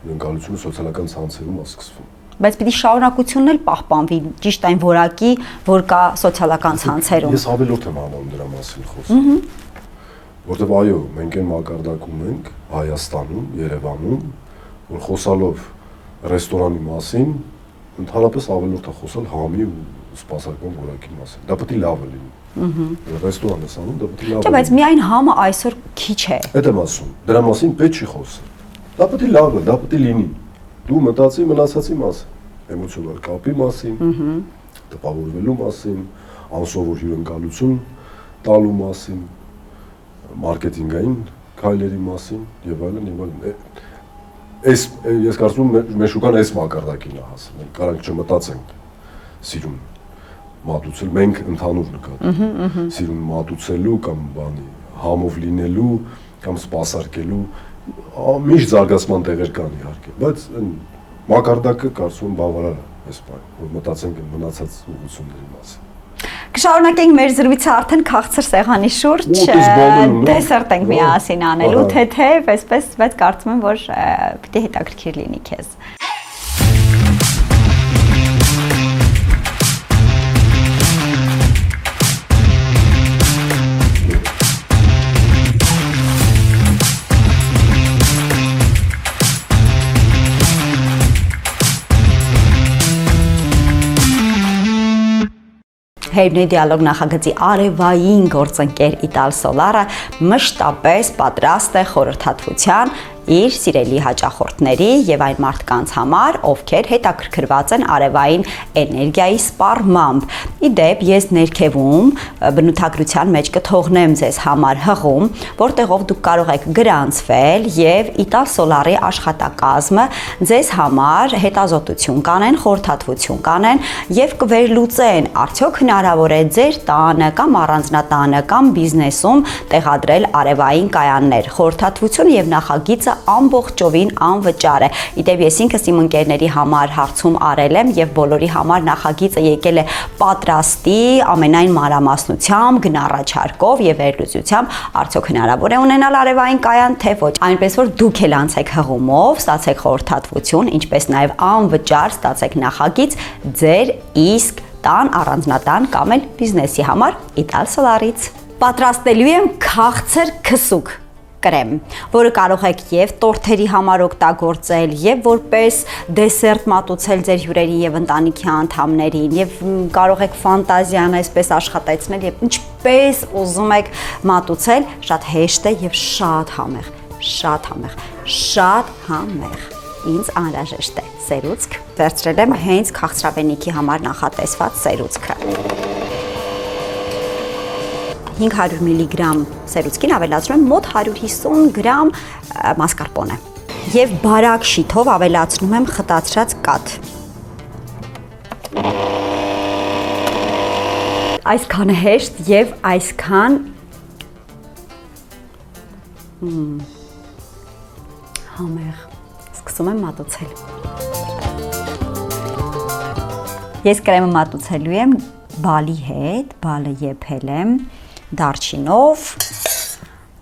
հյուրընկալությունը սոցիալական ցանցերում է սկսվում։ Բայց պիտի շարունակությունն էլ պահպանվի ճիշտ այն որակի, որ կա սոցիալական ցանցերում։ Ես ավելորդ եմ անում դրա մասին խոսում։ Որտեւ այո, մենք այն մակարդակում ենք Հայաստանում, Երևանում, որ խոսալով ռեստորանի մասին, ընդհանրապես ավելորդ է խոսալ համի ու սպասարկման որակի մասին։ Դա պետք է լավը լինի։ Ռեստորան ես անում, դա պետք է լավը։ Չէ, բայց միայն համը այսօր քիչ է։ Այդ եմ ասում։ Դրա մասին պետք չի խոսել։ Դա պետք է լավը, դա պետք է լինի։ Դու մտածի մնացածի մասին, էմոցիոնալ կապի մասին, տպավորվելու մասին, անսովոր հյուրընկալություն տալու մասին, մարքեթինգային քայլերի մասին եւ այլն եւ այլն։ Ես կարծում եմ մեր շուկան այս մակարդակին է հասել։ Մենք կարանք չմտածենք սիրուն մատուցել, մենք ընդհանուր նկատի։ Սիրուն մատուցելու կամ բանի համով լինելու կամ սպասարկելու միշտ զարգացման տեղեր կան իհարկե, բայց այն մակարդակը կարծում եմ բավարար է այս բանը, որ մտածենք այն մնացած ուղղությունների մասին։ Կշարունակենք մեր զրույցը արդեն քաղցր սեղանի շուրջ, դեսերտ ենք միասին անելու, թեթև, այսպես, բայց կարծում եմ, որ պիտի հետաքրքիր լինի քեզ։ Հերբնի դիալոգ նախագծի արևային գործընկեր Իտալ Սոլարը մշտապես պատրաստ է խորհրդատվության իր սիրելի հաճախորդների եւ այն մարդկանց համար, ովքեր հետաքրքրված են արևային էներգիայի սպառմամբ։ Իդեպ ես ներքևում բնութագրության մեջ կթողնեմ ձեզ համար հղում, որտեղով դուք կարող եք գրանցվել եւ Իտալ Սոլարի աշխատակազմը ձեզ համար հետազոտություն կանեն, խորհրդատվություն կանեն եւ կվերլուծեն արդյոք հնարավոր է ձեր տանը կամ առանձնատանը կամ բիզնեսում տեղադրել արևային կայաններ։ Խորհրդատվությունը եւ նախագիծը ամբողջովին անվճար է։ Իդեպ ես ինքս իմ ընկերների համար հարցում արել եմ եւ բոլորի համար նախագիծը եկել է պատրաստի ամենայն մանրամասնությամբ, գնառաջարկով եւ վերլուծությամբ, արդյոք հնարավոր է ունենալ արևային կայան, թե ոչ։ Այնպես որ դուք էլ անցեք հղումով, ստացեք խորհրդատվություն, ինչպես նաեւ անվճար ստացեք նախագիծ ձեր իսկ տան, առանձնատան կամ էլ բիզնեսի համար Ital Solar-ից։ Պատրաստելու եմ քաղցր քսուկ կրեմ, որը կարող եք եւ տորթերի համար օգտագործել, եւ որպես դեսերտ մատուցել ձեր հյուրերին եւ ընտանիքի անդամներին, եւ կարող եք ֆանտազիան այսպես աշխատեցնել եւ ինչպես ուզում եք մատուցել, շատ հեշտ է եւ շատ համեղ, շատ համեղ, շատ համեղ։ Ինձ անհրաժեշտ է սերուցք, վերցրել եմ հենց քաղցրավենիքի համար նախատեսված սերուցքը։ 500 միլիգրամ սերուցքին ավելացնում եմ մոտ 150 գրամ մասկարպոնե եւ բարակ շիթով ավելացնում եմ խտացրած կաթ։ Այսքան հեշտ եւ այսքան համեղ։ Սկսում եմ մատուցել։ Ես կրեմը մատուցելու եմ բալի հետ, բալը եփել եմ դարչինով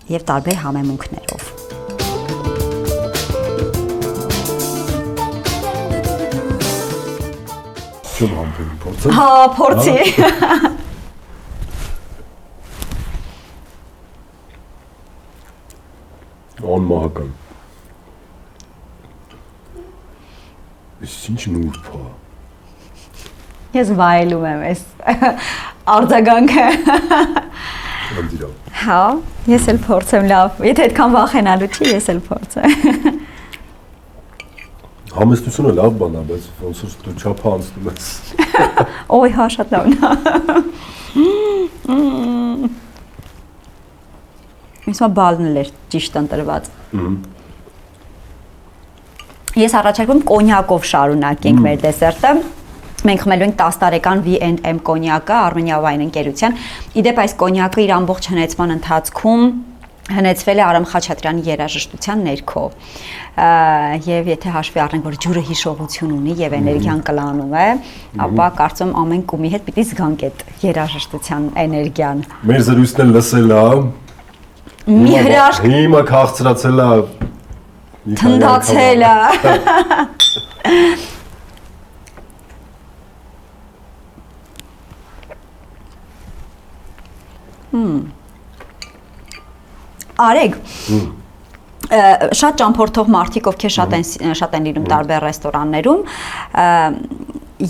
եւ տարբեր համեմունքներով։ Չեմ համբերում փորձել։ Հա, փորձի։ Անմահական։ Ես ինչ նուրբ է։ Ես վայելում եմ այս արձագանքը։ Անդիրա։ Հա, ես էլ փորձեմ լավ։ Եթե այդքան վախենալու չի, ես էլ փորձեմ։ Համեստությունը լավ բան է, բայց ոնց որ դու չափը անցնում ես։ Ոյ, հա, շատ լավն է։ Իսկ բալն էլ էր ճիշտ ընտրված։ Ես առաջարկում կոնյակով շարունակենք մեր դեսերտը։ Մենք խմելու ենք 10 տարեկան V&M կոնյակը Armenia Wine ընկերության։ Իդեպ այս կոնյակը իր ամբողջ հնեցման ընթացքում հնեցվել է Արամ Խաչատրյանի երաժշտության ներքո։ Եվ եթե հաշվի առնենք, որ ջուրը հիշողություն ունի եւ էներգիան կլանում է, ապա կարծում ամեն կումի հետ պիտի զգանք այդ երաժշտության էներգիան։ Մեր զրույցն էլ լսել է։ Մի հրաշք Հիմա քաղցրացել է։ թնդացել է։ Արեգ շատ ճամփորդող մարդիկ, ովքեր շատ են լինում տարբեր ռեստորաններում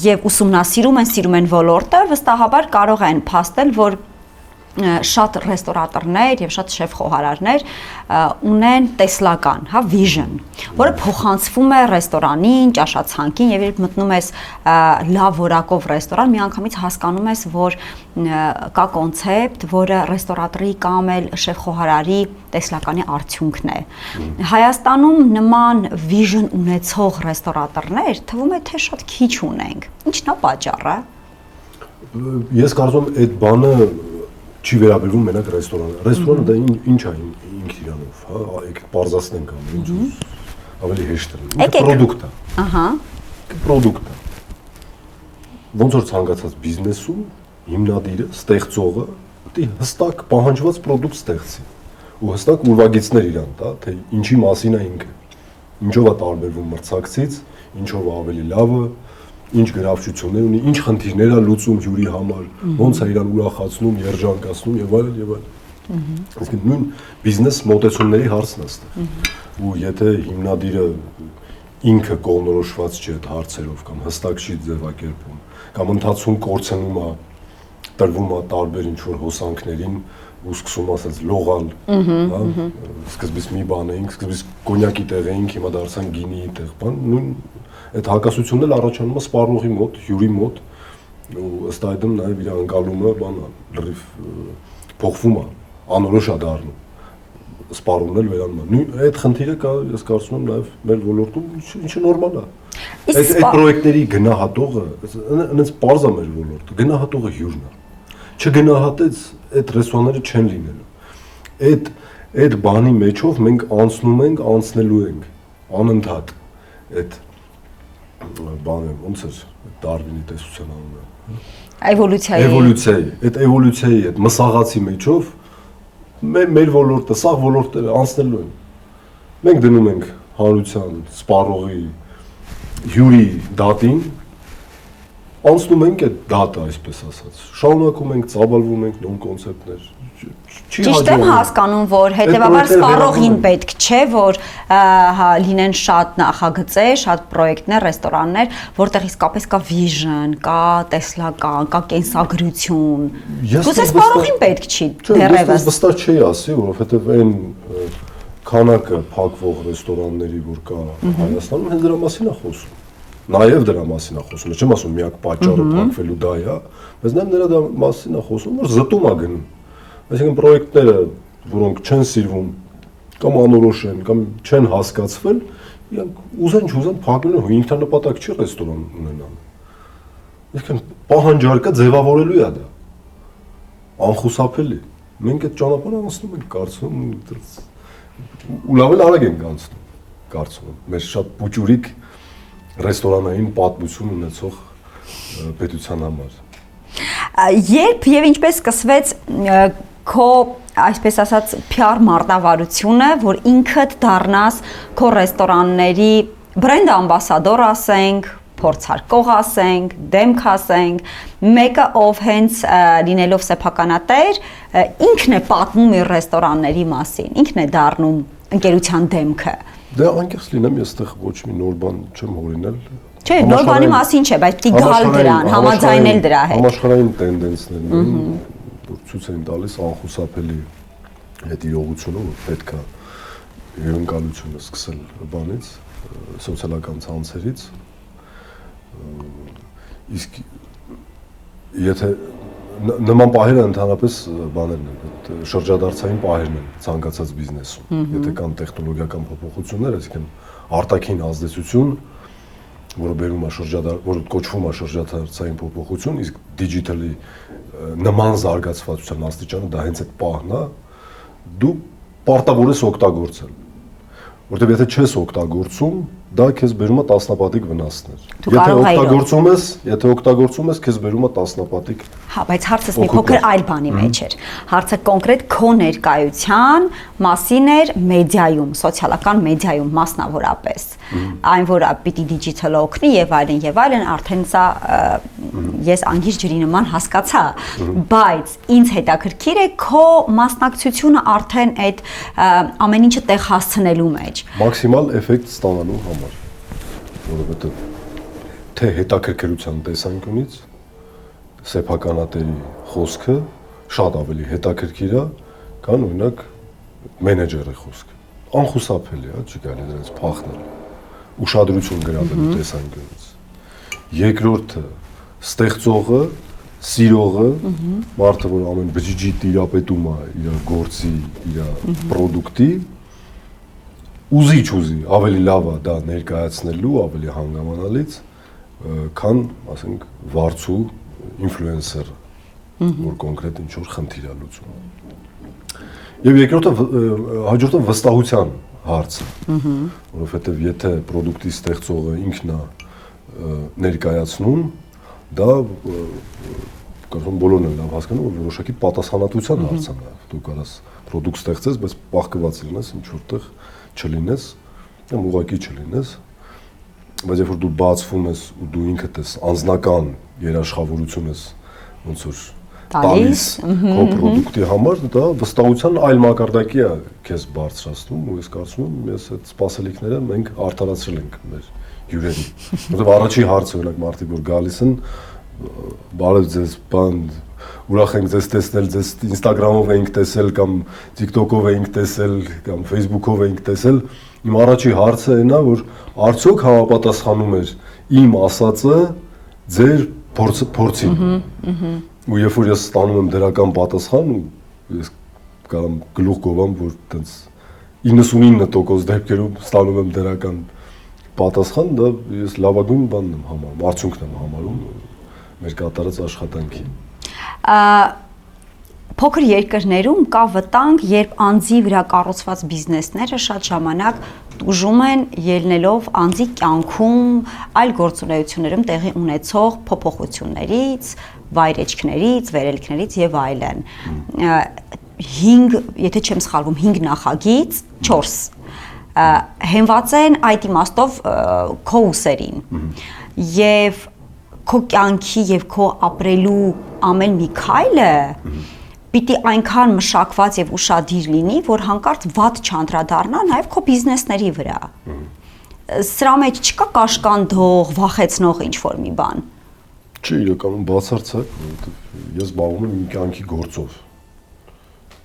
եւ ուսումնասիրում են, սիրում են ոլորտը, վստահաբար կարող են փաստել, որ շատ ռեստորատորներ եւ շատ շեֆ խոհարարներ ունեն տեսլական, հա, vision, որը փոխանցվում է ռեստորանին, ճաշացանկին եւ երբ մտնում ես լավ որակով ռեստորան, միանգամից հասկանում ես, որ կա կոնցեպտ, որը ռեստորատորի կամ էլ շեֆ խոհարարի տեսլականի արդյունքն է։ Հայաստանում նման vision ունեցող ռեստորատորներ թվում է թե շատ քիչ ունենք։ Ինչն է պատճառը։ Ես կարծում եմ այդ բանը չի վերաբերվում մենակ ռեստորանը։ Ռեստորանը դա ինչ է ինքն իրանով, հա, այդ բարձրացնենք ամեն ինչ ավելի հեշտ է։ Պրոդուկտ է։ Ահա։ Պրոդուկտ է։ Ոնց որ ցանկացած բիզնեսում հիմնադիրը, ստեղծողը պետք է հստակ պահանջված պրոդուկտ ստեղծի։ Ու հստակ ուրվագիծներ իրան տա, թե ինչի մասին է ինքը։ Ինչով է տարբերվում մրցակցից, ինչով է ավելի լավը, ինչ գրավչություններ ունի, ինչ խնդիրներ է լուծում հյուրի համար, ոնց է իրան ուրախացնում, երջանկացնում եւ այլն եւ այլն։ Իսկ նույն բիզնես մոտեցումների հարցն է այստեղ։ Ու եթե հիմնադիրը ինքը կողմնորոշված չի այդ հարցերով կամ հստակ չի ձևակերպում, կամ ընթացքում կորցնում է, տրվում է տարբեր ինչ-որ հոսանքներին ու սկսում ասած լողալ, հա, սկզբից մի բան էինք, սկզբից կոնյակի տեղ էինք, հիմա դարձան գինիի տեղ, բան, նույն այդ հակասությունն էլ առաջանում է սպառողի մոտ, հյուրի մոտ, ու ըստ այդմ նաև իր անկալումը բանա լրիվ փոխվում է, անորոշ է դառնում, սպառումն էլ վերանում է։ Նույն այդ խնդիրը կա, ես կարծում եմ նաև մեր ոլորտում, ինչը նորմալ է։ Այդ պրոյեկտների գնահատողը, այնպես պարզ է մեր ոլորտը, գնահատողը հյուրն է։ Չգնահատեց, այդ ռեստորանները չեն լինելու։ Այդ այդ բանի մեջով մենք անցնում ենք, անցնելու ենք անընդհատ այդ բանը ոնց է Դարվինի տեսության անունը էվոլյուցիայի այդ էվոլյուցիայի այդ մսաղացի մեջով մեր ոլորտը սաղ ոլորտները անցնելու են մենք դնում ենք հանրության սպառողի հյուրի դատին անցնում ենք այդ դատը, այսպես ասած։ Շարունակում ենք, ծավալվում ենք նոր կոնցեպտներ։ Ճիշտ եմ հասկանում, որ հետևաբար սպառողին պետք չէ, որ լինեն շատ նախագծեր, շատ պրոյեկտներ, ռեստորաններ, որտեղ իսկապես կա vision, կա տեսլական, կա կենսագրություն։ Գուցե սպառողին պետք չի դեռևս։ Վստահ չի ասի, որովհետև այն քանակը փակվող ռեստորանների, որ կա Հայաստանում, հենց դրա մասին է խոսում։ Նաև դրա մասին է խոսում, չեմ ասում միակ պատճառը փակվելու դա է, բայց նաև նրա մասին է խոսում, որ զտում է գնում։ Այսինքն պրոյեկտները, որոնք չեն սիրվում կամ անորոշ են, կամ չեն հասկացվել, իրանք ուզեն չուզեն փակելու են, ինքնանպատակ չի ռեստորան ունենան։ Այսինքն պահանջարկը ձևավորելու է դա։ Անխուսափելի։ Մենք այդ ճանապարհը անցնում ենք, կարծում ու լավ էլ արագ ենք անցնում, կարծում եմ։ Մեր շատ փոճուրիկ ռեստորանային պատմություն ունեցող պետության համար։ Երբ եւ ինչպես սկսվեց քո, այսպես ասած, PR մարտավարությունը, որ ինքդ դառնաս քո ռեստորանների բրենդ ամբասադոր ասենք, փորձարկող ասենք, դեմք ասենք, մեկը ով հենց լինելով սեփականատեր, ինքն է պատմում իր ռեստորանների մասին, ինքն է դառնում ընկերության դեմքը։ Դե անկեղծ լինեմ, ես այդտեղ ոչ մի նոր բան չեմ հորինել։ Չէ, նոր բանի մասին չէ, բայց պիտի գալ դրան, համաձայնել դրա հետ։ Համաշխարհային տենդենսներն են, որ ցույց են տալիս անխուսափելի այդ իրողությունը, որ պետք է հյուրընկալությունը սկսել բանից, սոցիալական ցանցերից։ Իսկ եթե նման պահերը ընդհանրապես բաներն են, շրջադարձային պահերն են ցանկացած բիզնեսում։ Եթե կան տեխնոլոգիական փոփոխություններ, այսինքն արտաքին ազդեցություն, որը բերում է որը կոչվում է շրջադարձային փոփոխություն, իսկ դիջիտալի նման զարգացվածության աստիճանը դա հենց այդ պահն է, դու պարտավոր ես օգտագործել։ Որտեղ եթե չես օգտագործում, դա քեզ բերում է տասնապատիկ վնասներ։ Եթե օգտագործում ես, քեզ բերում է տասնապատիկ։ Հա, բայց հարցս մի փոքր այլ բանի մեջ էր։ Հարցը կոնկրետ քո ներկայության մասին էր մեդիայում, սոցիալական մեդիայում մասնավորապես։ Այն որ պիտի դիջիտալը օգնի եւ այլն, արդեն սա ես անգիր ջրի նման հասկացա, բայց ինձ հետաքրքիր է քո մասնակցությունը արդեն այդ ամեն ինչը տեղ հասցնելու մեջ։ Մաքսիմալ էֆեկտ ստանալու համար, որովհետեւ թե հետաքրքրության տեսանկյունից սեփականատերի խոսքը շատ ավելի հետաքրքիր է, քան օրինակ մենեջերի խոսքը։ Անխուսափելի է, չի կարելի դրանից փախնել։ Ուշադրություն գրավելու տեսանկյունից։ Երկրորդը ստեղծողը, սիրողը, մարդը, որ ամեն բջիջի տիրապետում է իր գործի, իր պրոդուկտի, ուզի ավելի լավ է դա ներկայացնելու, ավելի հանգամանալից, քան, ասենք, վարձու ինֆլուենսերը, որ կոնկրետ ինչ-որ խնդիր է լուծում։ Եվ հաջորդը վստահության հարցը, որովհետև եթե պրոդուկտի ստեղծողը ինքն է ներկայացնում, դա կարծում բոլորն են լավ հասկանում, որ որոշակի պատասխանատվության հարց է նաև։ Դու կարաս պրոդուկտ ստեղծես, բայց պահկված լինես ինչ որտեղ չլինես, կամ ուղղակի չլինես, բայց երբ որ դու բացվում ես ու դու ինքդ ես անձնական երաշխավորություն ես ոնց որ տալիս քո պրոդուկտի համար, դա վստահության այլ մակարդակի է քեզ բարձրացնում ու ես կարծում եմ, ես այդ սպասելիքները մենք արդարացրել ենք մեր հյուրերին։ Որտեղ առաջի հարցը օրինակ մարդիկ որ գալիս են, բարև ձեզ, բան, ուրախ ենք ձեզ տեսնել, ձեզ Instagram-ով էինք տեսել կամ TikTok-ով էինք տեսել կամ Facebook-ով էինք տեսել։ Իմ առաջի հարցը այն է, որ արդյոք համապատասխանում էր իմ ասածը ձեր փորձին։ Ու երբ որ ես ստանում եմ դրական պատասխան ու ես կարամ գլուխ գովամ, որ տենց 99% դեպքերում ստանում եմ դրական պատասխան, դա ես լավագույն բանն եմ համարում, արդյունքն եմ համարում մեր կատարած աշխատանքի։ Փոքր երկրներում կա վտանգ, երբ անձի վրա կառուցված բիզնեսները շատ ժամանակ տուժում են ելնելով անձի կյանքում այլ գործունեություններում տեղի ունեցող փոփոխություններից, վայրեջքներից, վերելքներից եւ այլն։ 5, եթե չեմ սխալվում, 5 նախագիծ, 4 հենված են այդ իմաստով քո ուսերին։ Եվ քո կյանքի եւ քո ապրելու ամեն մի քայլը պիտի այնքան մշակված եւ ուշադիր լինի, որ հանկարծ վատ չանդրադառնա նաեւ քո բիզնեսների վրա։ Սրա մեջ չկա կաշկանդող, վախեցնող ինչ-որ մի բան։ Չի, իրականում բացարձակ, որովհետեւ ես զբաղվում եմ իմ կյանքի գործով։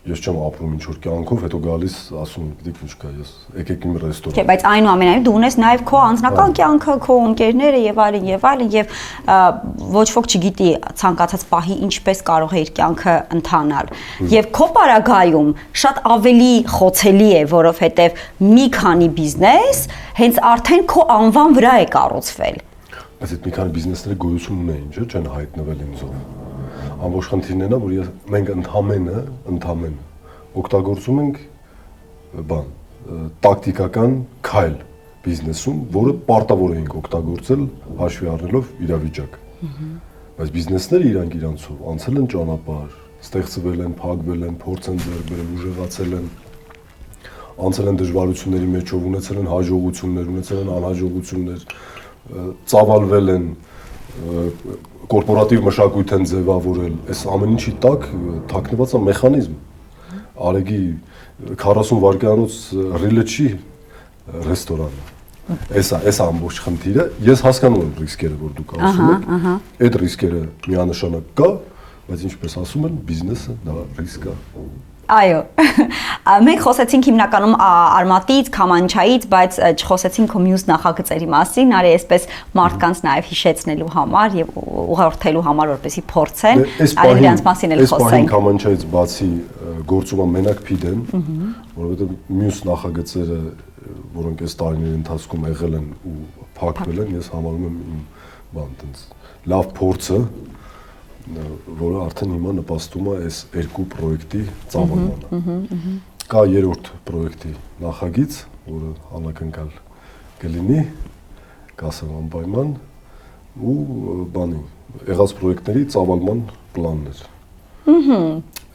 Ես չեմ ապրում ինչ-որ կյանքով, հետո գալիս ասում գիտեք ինչ կա, ես եկեք իմ ռեստորան։ Չէ, բայց այնուամենայնիվ դու ունես նաև քո անձնական կյանքը, քո ընկերները եւ այլն եւ ոչ ոք չգիտի ցանկացած պահի ինչպես կարող է իր կյանքը ընթանալ։ Եվ քո պարագայում շատ ավելի խոցելի է, որովհետեւ մի քանի բիզնես հենց արդեն քո անվան վրա է կառուցվել։ Բայց այդ մի քանի բիզնեսները գոյություն ունեն, չէ՞, չեն հայտնվել ինձով։ Ամբողջ խնդիրն է նա, որ մենք ընդհանրապես օգտագործում ենք տակտիկական քայլ բիզնեսում, որը պարտավոր ենք օգտագործել հաշվի առնելով իրավիճակ։ Բայց բիզնեսները իրանցով անցել են ճանապարհ, ստեղծվել են, փակվել են, փորձ են ձեռք բերել, ուժեղացել են, անցել են դժվարությունների մեջով, ունեցել են հաջողություններ, ունեցել են անհաջողություններ, ծավալվել են, կորպորատիվ մշակույթ են ձևավորել, այս ամեն ինչի տակ թաքնված է մեխանիզմ։ Արեգի 40 վայրկյանոց ռիլը չի ռեստորանը։ Այս ամբողջ խնդիրը, ես հասկանում եմ ռիսկերը, որ դուք ասում եք, այդ ռիսկերը միանշանակ կա, բայց ինչպես ասում են, բիզնեսը դա ռիսկ է։ Այո, մենք խոսեցինք հիմնականում արմատից, քամանչայից, բայց չխոսեցինք քո մյուս նախագծերի մասին, արի այսպես մարդկանց նաև հիշեցնելու համար եւ ուղղորդելու համար, որպեսզի փորձեն, այլ դրանց մասին էլ խոսենք։ Այս քամանչայից բացի գործում է մենակ փիդեն, որովհետեւ մյուս նախագծերը, որոնք այս տարիների ընթացքում եղել են ու փակվել են, ես համարում եմ իմ տենց լավ փորձը, որը արդեն հիմա նպաստում է այս երկու պրոյեկտի ծավալմանը։ Կա երրորդ պրոյեկտի նախագիծ, որը անակնկալ կլինի, կասեմ անպայման, ու եղած պրոյեկտների ծավալման պլաններ։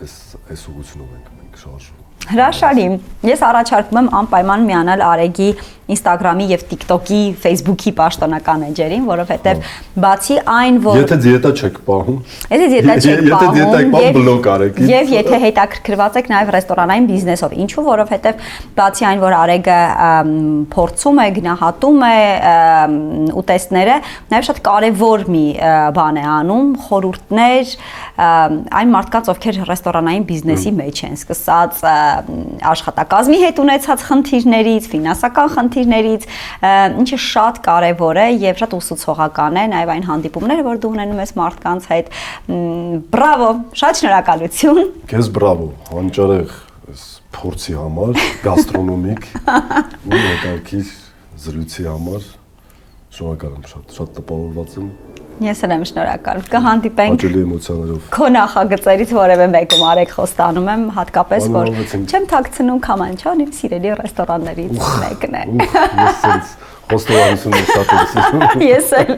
Այս ուղղությունով ենք մենք շարժվում։ Հրաշալի։ Ես առաջարկում եմ անպայման միանալ Արեգի Instagram-ի եւ TikTok-ի, Facebook-ի պաշտոնական էջերին, որովհետեւ բացի այն, որ Եթե դիետա չեք պահում, բլոկ արեք։ Եվ եթե հետաքրքրված եք նաեւ ռեստորանային բիզնեսով, ինչու, որովհետեւ բացի այն, որ Արեգը փորձում է, գնահատում է ուտեստները, նաեւ շատ կարեւոր մի բան է անում, խորհուրդներ այն մարդկանց, ովքեր ռեստորանային բիզնեսի մեջ են, սկսած աշխատակազմի հետ ունեցած խնդիրներից, ֆինանսական խնդիրներից, ինչը շատ կարևոր է եւ շատ ուսուցողական է, նաեւ այն հանդիպումները, որ դու ունենում ես մարդկանց հետ։ Բրավո, շատ շնորհակալություն։ Քեզ բրավո, հանճարեղ այս փորձի համար, գաստրոնոմիկ ու հետաքրքիր զրույցի համար։ Շնորհակալ եմ շատ տպավորված եմ։ Ես էլ եմ շնորհակալ։ Կհանդիպենք հաճելի էմոցիաներով։ Քո նախագծերից որևէ մեկում Արեգ խոստանում եմ, հատկապես որ չեմ թաքցնում Քամանչան, իմ սիրելի ռեստորաններից մեկն է։ Ես ինձ խոստովանություն եմ շատ եմ սիրում։ Ես էլ։